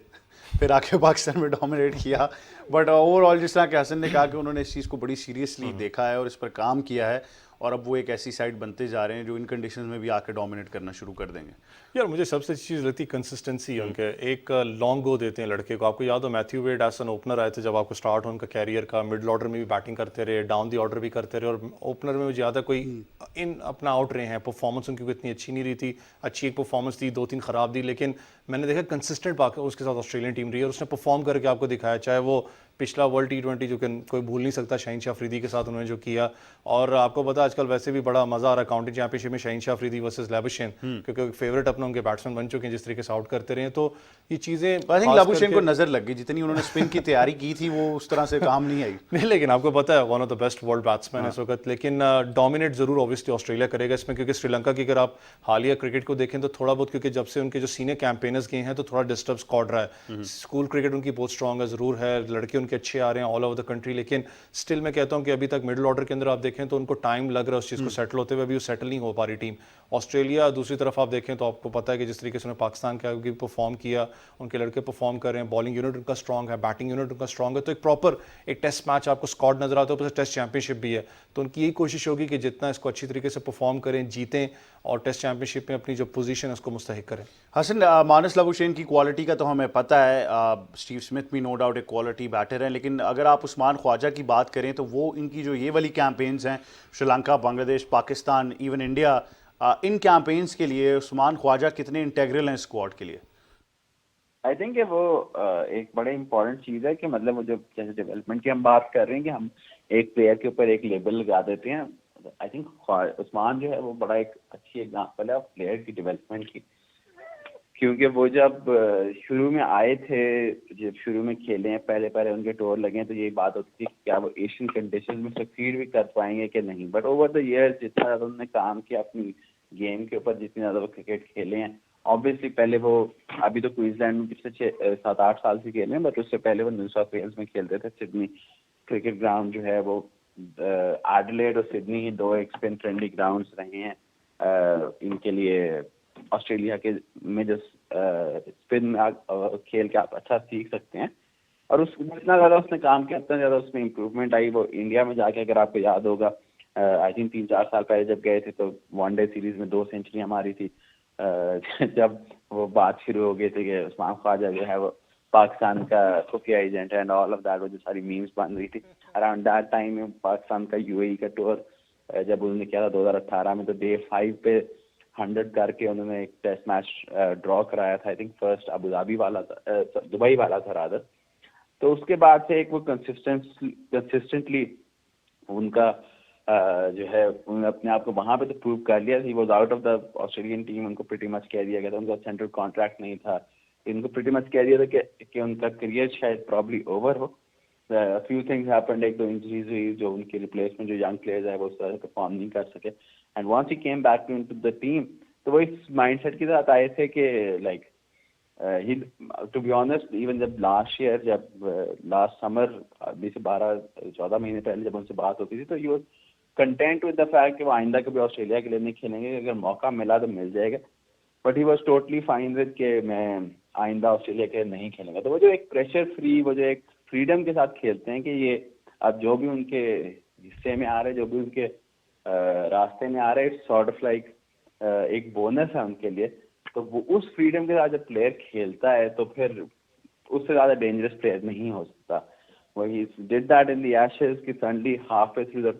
फिर आके पाकिस्तान में डोमिनेट किया, बट ओवरऑल जिस तरह के हसन ने कहा कि उन्होंने इस चीज़ को बड़ी सीरियसली देखा है और इस पर काम किया है, और अब वो एक ऐसी साइड बनते जा रहे हैं जो इन कंडीशंस में भी आके डोमिनेट करना शुरू कर देंगे। यार मुझे सबसे अच्छी चीज़ लगती है कंसिस्टेंसी उनके, एक लॉन्ग गो देते हैं लड़के को। आपको याद हो Matthew Wade as an opener आए थे जब आपको स्टार्ट हो उनका कैरियर का, मिडल ऑर्डर में भी बैटिंग करते रहे, डाउन दी ऑर्डर भी करते रहे, और ओपनर में ज़्यादा कोई इन अपना आउट रहे हैं। परफॉर्मेंस उनकी इतनी अच्छी नहीं रही थी, अच्छी एक परफॉर्मेंस दी, 2-3 ख़राब दी, लेकिन मैंने देखा कंसिस्टेंट उसके साथ ऑस्ट्रेलियन टीम रही है और उसने परफॉर्म करके आपको दिखाया, चाहे वो पिछला वर्ल्ड T20 जो कि कोई भूल नहीं सकता शाहीन शाह अफरीदी के साथ उन्होंने जो किया। और आपको पता आजकल वैसे भी बड़ा मजा आ रहा है काउंटी चैंपियनशिप में शाहीन शाह अफरीदी वर्सेस लैबुशेन, क्योंकि फेवरेट अपने उनके बैट्समैन बन चुके हैं जिस तरीके से आउट करते रहे हैं। तो ये चीज़ें आई थिंक लैबुशेन को नजर लग गई, जितनी उन्होंने स्पिन की तैयारी की थी वो उस तरह से काम नहीं आई। नहीं, लेकिन आपको पता है one of the best world batsman इस वक्त, लेकिन डोमिनेट जरूर ऑब्वियसली ऑस्ट्रेलिया करेगा इसमें, क्योंकि श्रीलंका की अगर आप हालिया क्रिकेट को देखें तो थोड़ा बहुत, क्योंकि जब से उनके जो सीनियर कैंपेनर्स गए हैं तो थोड़ा डिस्टर्ब स्क्वाड रहा है। स्कूल क्रिकेट उनकी बहुत स्ट्रांग है, जरूर है, लड़के उनके अच्छे आ रहे हैं ऑल ओवर द कंट्री, लेकिन स्टिल मैं कहता हूं कि अभी तक मिडिल ऑर्डर के अंदर आप देखें तो उनको टाइम लग रहा है उस चीज़ को सेटल होते हुए, अभी वो सेटल नहीं हो पा रही टीम। ऑस्ट्रेलिया दूसरी तरफ आप देखें तो आपको पता है कि जिस तरीके से उन्होंने पाकिस्तान के आगे परफॉर्म किया, उनके लड़के परफॉर्म कर रहे हैं, बॉलिंग यूनिट उनका स्ट्रांग है, बैटिंग यूनिट उनका स्ट्रांग है, तो एक प्रॉपर एक टेस्ट मैच आपको स्क्वाड नजर आता है, ऊपर से टेस्ट चैंपियनशिप भी है। तो उनकी यही कोशिश होगी कि जितना इसको अच्छी तरीके से परफॉर्म करें, जीतें और टेस्ट चैंपियनशिप में अपनी जो पोजीशन है उसको मुस्तहिक करें। हसन, मानस लबुशेन की क्वालिटी का तो हमें पता है, स्टीव स्मिथ भी नो डाउट एक क्वालिटी बैटर हैं, लेकिन अगर आप उस्मान ख्वाजा की बात करें तो वो इनकी जो ये वाली कैंपेन्स हैं, श्रीलंका, बांग्लादेश, पाकिस्तान, इवन इंडिया, इन कैंपेन्स के लिए उस्मान ख्वाजा कितने इंटेग्रल हैं स्क्वाड के लिए? आई थिंक वो एक बड़े इंपॉर्टेंट चीज़ है कि मतलब वो जो जैसे डेवलपमेंट की हम बात कर रहे हैं कि हम एक प्लेयर के ऊपर एक लेबल लगा देते हैं। आई थिंक उस्मान जो है वो बड़ा एक अच्छी एग्जांपल है प्लेयर की डेवलपमेंट की, क्योंकि वो जब शुरू में आए थे, जब शुरू में खेले हैं, पहले पहले उनके टूर लगे हैं, तो यही बात होती थी कि क्या वो एशियन कंडीशन में सक्सीड भी कर पाएंगे कि नहीं। बट ओवर द ईयर्स जितना ज़्यादा उन्होंने काम किया अपनी गेम के ऊपर, जितनी ज़्यादा वो क्रिकेट खेले हैं, ऑब्वियसली पहले वो अभी तो क्वींसलैंड में पिछले 7-8 साल से खेले हैं, बट उससे पहले वो न्यू साउथ वेल्स में खेलते थे। सिडनी क्रिकेट ग्राउंड जो है वो एडिलेड और सिडनी ही दो एक स्पिन फ्रेंडली ग्राउंड्स रहे हैं इनके लिए। ऑस्ट्रेलिया के में जो स्पिन में खेल के आप अच्छा सीख सकते हैं, और उस जितना ज़्यादा उसने काम किया उतना ज़्यादा उसमें इम्प्रूवमेंट आई। वो इंडिया में जाके, अगर आपको याद होगा, आई थिंक 3-4 साल पहले जब गए थे तो वनडे सीरीज में 2 सेंचुरियाँ मारी थी। जब वो बात शुरू हो गई थी कि उस्मान ख्वाजा जो है वो पाकिस्तान का खुफिया एजेंट है एंड ऑल ऑफ दैट, वो जो सारी मीम्स बन रही थी अराउंड दैट टाइम में, पाकिस्तान का यूएई का टूर जब उन्होंने किया था 2018 में, तो डे 5 पे 100 करके उन्होंने एक टेस्ट मैच ड्रॉ कराया था। I think first Abu Dhabi वाला था, दुबई वाला था रादर। तो उसके बाद से एक वो कंसिस्टेंटली उनका जो है उन्होंने अपने आप को वहाँ पे तो प्रूव कर लिया। He was out of the Australian team, उनको प्रीटी मच कह दिया गया था, उनका सेंट्रल कॉन्ट्रैक्ट नहीं था, इनको प्रीटी मच कह दिया था कि उनका करियर शायद प्रॉब्ली ओवर हो। फ्यू थिंग्स हैपेंड, एक दो इंजरीज हुई, जो उनके रिप्लेसमेंट जो यंग प्लेयर्स है वो उस तरह परफॉर्म नहीं कर सके, and once he came back to the team तो वो इस माइंडसेट के साथ आए थे कि like he, to be honest, even जब लास्ट ईयर, जब लास्ट समर, अभी से 12-14 महीने पहले जब उनसे बात होती थी, तो he was content with the fact कि वो आइंदा कभी ऑस्ट्रेलिया के लिए नहीं खेलेंगे, अगर मौका मिला तो मिल जाएगा, but he was totally fine with कि मैं आइंदा ऑस्ट्रेलिया के लिए नहीं खेलूंगा। तो वो जो एक प्रेशर फ्री, वो जो एक फ्रीडम के साथ खेलते हैं कि ये अब जो भी उनके हिस्से में आ रहे, जो भी उनके रास्ते में आ रहे, इट्स सॉर्ट ऑफ लाइक एक बोनस है उनके लिए। तो वो उस फ्रीडम के साथ जब प्लेयर खेलता है तो फिर उससे ज़्यादा डेंजरस प्लेयर नहीं हो सकता। वही did that in the Ashes कि suddenly half way through the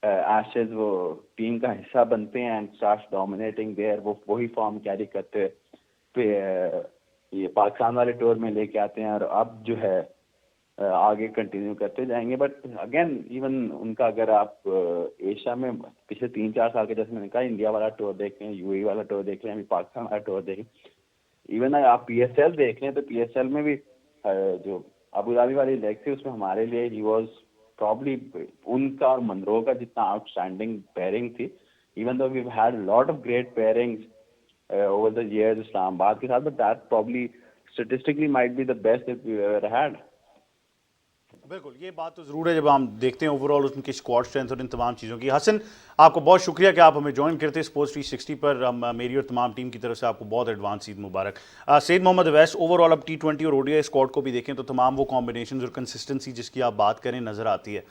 Ashes वो टीम का हिस्सा बनते हैं एंड स्टार्ट डोमिनेटिंग देयर, वो वही फॉर्म कैरी करते ये पाकिस्तान वाले टूर में लेके आते हैं, और अब जो है आगे कंटिन्यू करते जाएंगे। बट अगेन इवन उनका अगर आप एशिया में पिछले 3-4 साल के, जैसे मैंने कहा, इंडिया वाला टूर देख लें, यूएई वाला टूर देख लें, अभी पाकिस्तान वाला टूर देखें, इवन आप पीएसएल देख लें, तो पीएसएल में भी जो अबू धाबी वाली लेग थी उसमें हमारे लिए ही वाज प्रॉब्ली उनका और मनरो का जितना आउटस्टैंडिंग पेयरिंग थी, even though we had lot of great pairings over the years Islamabad के साथ, but that probably statistically might be the best that we ever had. बिल्कुल, ये बात तो ज़रूर है जब हम देखते हैं ओवरऑल उनकी स्क्वाड स्ट्रेंथ और इन तमाम चीज़ों की। हसन, आपको बहुत शुक्रिया कि आप हमें ज्वाइन करते हैं स्पोर्ट्स 360 पर। मेरी और तमाम टीम की तरफ से आपको बहुत एडवांस ईद मुबारक। सैयद मोहम्मद अवैस, ओवरऑल अब T20 और ओडीआई स्क्वाड को भी देखें तो तमाम वो कॉम्बिनेशन और कंसिस्टेंसी जिसकी आप बात करें नज़र आती है,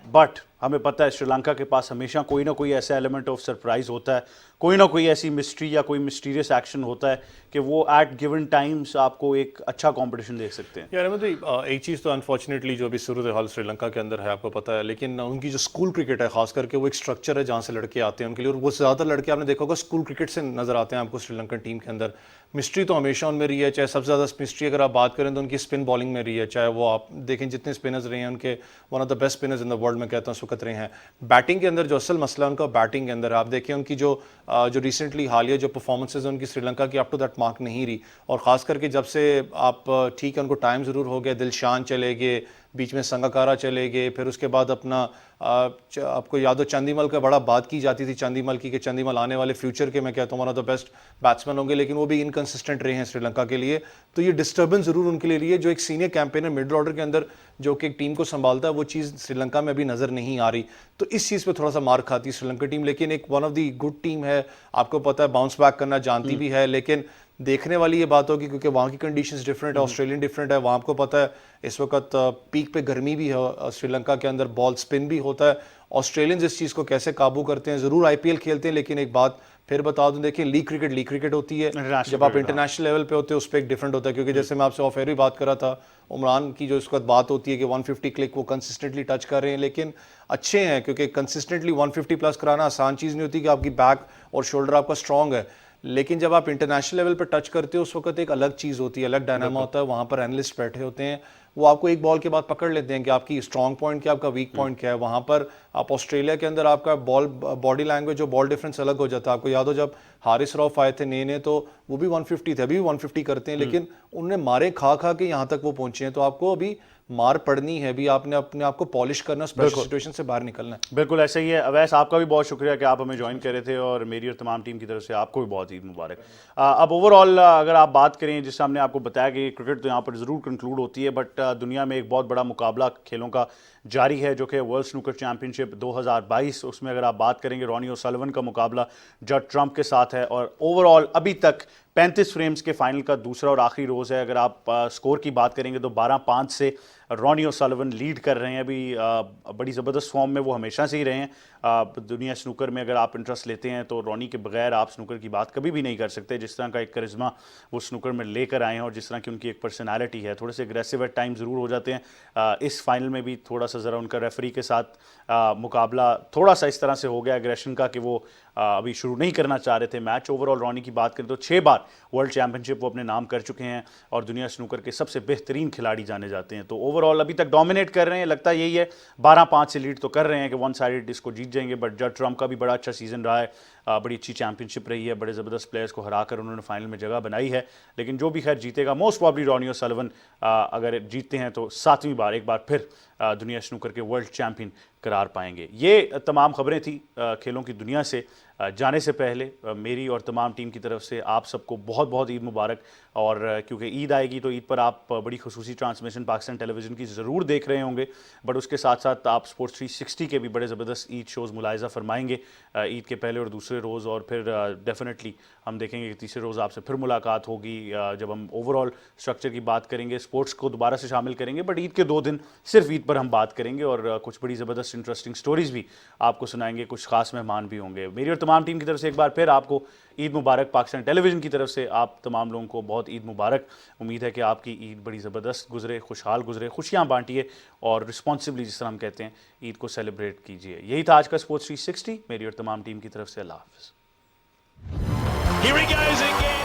बट हमें पता है श्रीलंका के पास हमेशा कोई ना कोई ऐसा एलिमेंट ऑफ सरप्राइज होता है, कोई ना कोई ऐसी मिस्ट्री या कोई मिस्टीरियस एक्शन होता है कि वो एट गिवन टाइम्स आपको एक अच्छा कंपटीशन दे सकते हैं। यार अहमद भाई, एक चीज़ तो अनफॉर्चुनेटली जो अभी सूरत हाल श्रीलंका के अंदर है आपको पता है, लेकिन उनकी जो स्कूल क्रिकेट है खास करके वो एक स्ट्रक्चर है जहाँ से लड़के आते हैं उनके लिए, और वो ज़्यादा लड़के आपने देखा होगा स्कूल क्रिकेट से नजर आते हैं आपको श्रीलंकन टीम के अंदर। मिस्ट्री तो हमेशा उनमें रही है, चाहे सबसे ज़्यादा मिस्ट्री अगर आप बात करें तो उनकी स्पिन बॉलिंग में रही है, चाहे वो आप देखें जितने स्पिनर्स रहे हैं उनके one of the best spinners in the world में कहता हूँ इस वक्त रहे हैं। बैटिंग के अंदर जो असल मसला उनका बैटिंग के अंदर आप देखें उनकी जो रिसेंटली हालिया जो परफॉर्मेंसेज उनकी श्रीलंका की अप टू दैट मार्क नहीं रही, और ख़ास करके जब से आप ठीक है उनको टाइम ज़रूर हो गया, दिलशान चले गए, बीच में संगाकारा चले गए, फिर उसके बाद अपना आपको याद हो चंदीमल का बड़ा बात की जाती थी चंदीमल की कि चंदीमल आने वाले फ्यूचर के मैं कहता हूँ one of the best batsman होंगे, लेकिन वो भी इनकंसिस्टेंट रहे हैं श्रीलंका के लिए। तो ये डिस्टर्बेंस ज़रूर उनके लिए रही है। जो एक सीनियर कैंपेनर मिडल ऑर्डर के अंदर जो कि एक टीम को संभालता है वो चीज़ श्रीलंका में अभी नज़र नहीं आ रही, तो इस चीज़ पर थोड़ा सा मार खाती है श्रीलंका टीम। लेकिन एक one of the good team है, आपको पता है बाउंस बैक करना जानती भी है, लेकिन देखने वाली ये बात होगी क्योंकि वहाँ की कंडीशंस डिफरेंट है, ऑस्ट्रेलियन डिफरेंट है, वहाँ आपको पता है इस वक्त पीक पे गर्मी भी है श्रीलंका के अंदर, बॉल स्पिन भी होता है। ऑस्ट्रेलियंस इस चीज़ को कैसे काबू करते हैं, ज़रूर आईपीएल खेलते हैं, लेकिन एक बात फिर बता दूं, देखिए लीग क्रिकेट होती है, जब आप इंटरनेशनल लेवल पे होते हैं उस पर एक डिफरेंट होता है, क्योंकि जैसे मैं आपसे ऑफ एयर भी बात कर रहा था, उमरान की जो इस वक्त बात होती है कि 150 क्लिक वो कंसिस्टेंटली टच कर रहे हैं, लेकिन अच्छे हैं क्योंकि कंसिस्टेंटली 150 प्लस कराना आसान चीज़ नहीं होती कि आपकी बैक और शोल्डर आपका स्ट्रॉन्ग है, लेकिन जब आप इंटरनेशनल लेवल पर टच करते हो उस वक्त एक अलग चीज़ होती है, अलग डायनामा होता है। वहाँ पर एनालिस्ट बैठे होते हैं, वो आपको एक बॉल के बाद पकड़ लेते हैं कि आपकी स्ट्रॉन्ग पॉइंट क्या, आपका वीक पॉइंट क्या है। वहाँ पर आप ऑस्ट्रेलिया के अंदर आपका बॉडी लैंग्वेज और बॉल डिफरेंस अलग हो जाता है। आपको याद हो जब हारिस रऊफ आए थे नए तो वो भी 150 थे, अभी भी 150 करते हैं, लेकिन उन्हें मारे खा के यहाँ तक वो पहुंचे हैं। तो आपको अभी मार पड़नी है, भी आपने अपने आप को पॉलिश करना, स्पेशल सिचुएशन से बाहर निकलना है। बिल्कुल ऐसा ही है। अवैस, आपका भी बहुत शुक्रिया कि आप हमें ज्वाइन करे थे, और मेरी और तमाम टीम की तरफ से आपको भी बहुत ईद मुबारक। अब ओवरऑल अगर आप बात करें, जिस हमने आपको बताया कि क्रिकेट तो यहाँ पर ज़रूर कंक्लूड होती है, बट दुनिया में एक बहुत बड़ा मुकाबला खेलों का जारी है जो कि वर्ल्ड स्नूकर चैंपियनशिप 2022। उसमें अगर आप बात करेंगे रॉनी ओसल्वन का मुकाबला जड ट्रम्प के साथ है, और ओवरऑल अभी तक 35 फ्रेम्स के फाइनल का दूसरा और आखिरी रोज़ है। अगर आप स्कोर की बात करेंगे तो 12-5 से रॉनी ओसल्वन लीड कर रहे हैं। अभी बड़ी ज़बरदस्त फॉर्म में वो हमेशा से ही रहे हैं। दुनिया स्नूकर में अगर आप इंटरेस्ट लेते हैं तो रॉनी के बगैर आप स्नूकर की बात कभी भी नहीं कर सकते। जिस तरह का एक करिश्मा वो स्नूकर में लेकर आए हैं और जिस तरह की उनकी एक पर्सनैलिटी है, थोड़े से एग्रेसिव एट टाइम ज़रूर हो जाते हैं। इस फाइनल में भी थोड़ा सा ज़रा उनका रेफरी के साथ मुकाबला थोड़ा सा इस तरह से हो गया एग्रेशन का कि वो अभी शुरू नहीं करना चाह रहे थे मैच। ओवरऑल रॉनी की बात करें तो 6 बार वर्ल्ड चैंपियनशिप वो अपने नाम कर चुके हैं और दुनिया स्नूकर के सबसे बेहतरीन खिलाड़ी जाने जाते हैं। तो ओवरऑल अभी तक डोमिनेट कर रहे हैं, लगता यही है। 12-5 से लीड तो कर रहे हैं कि वन साइडेड इसको जीत जाएंगे, बट जड ट्रम्प का भी बड़ा अच्छा सीजन रहा है, बड़ी अच्छी चैंपियनशिप रही है, बड़े ज़बरदस्त प्लेयर्स को हराकर उन्होंने फाइनल में जगह बनाई है। लेकिन जो भी खैर जीतेगा, मोस्ट प्रॉब्ली रॉनी ओसल्वन अगर जीतते हैं तो 7वीं बार एक बार फिर दुनिया स्नूकर के वर्ल्ड चैंपियन करार पाएंगे। ये तमाम खबरें थी खेलों की दुनिया से। जाने से पहले मेरी और तमाम टीम की तरफ से आप सबको बहुत बहुत ईद मुबारक। और क्योंकि ईद आएगी तो ईद पर आप बड़ी खुसूसी ट्रांसमिशन पाकिस्तान टेलीविज़न की ज़रूर देख रहे होंगे, बट उसके साथ साथ आप स्पोर्ट्स 360 के भी बड़े ज़बरदस्त ईद शोज़ मुलाहिज़ा फरमाएंगे ईद के पहले और दूसरे रोज़। और फिर डेफिनेटली हम देखेंगे कि तीसरे रोज़ आपसे फिर मुलाकात होगी जब हम ओवरऑल स्ट्रक्चर की बात करेंगे, स्पोर्ट्स को दोबारा से शामिल करेंगे। बट ईद के 2 दिन सिर्फ ईद पर हम बात करेंगे और कुछ बड़ी ज़बरदस्त इंटरेस्टिंग स्टोरीज़ भी आपको सुनाएंगे, कुछ खास मेहमान भी होंगे। मेरी और तमाम टीम की तरफ से एक बार फिर आपको ईद मुबारक। पाकिस्तान टेलीविज़न की तरफ से आप तमाम लोगों को बहुत ईद मुबारक। उम्मीद है कि आपकी ईद बड़ी ज़बरदस्त गुजरे, खुशहाल गुजरे, खुशियाँ बांटिए और रिस्पॉन्सिबली, जिस तरह हम कहते हैं, ईद को सेलिब्रेट कीजिए। यही था आज का स्पोर्ट्स 360। मेरी और तमाम टीम की तरफ से अल्लाह हाफ़िज़। Here he goes again.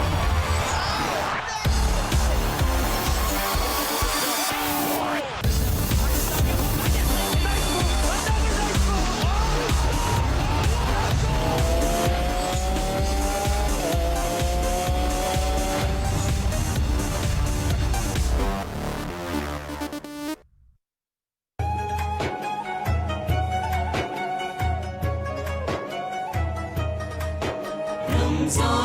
Ramadan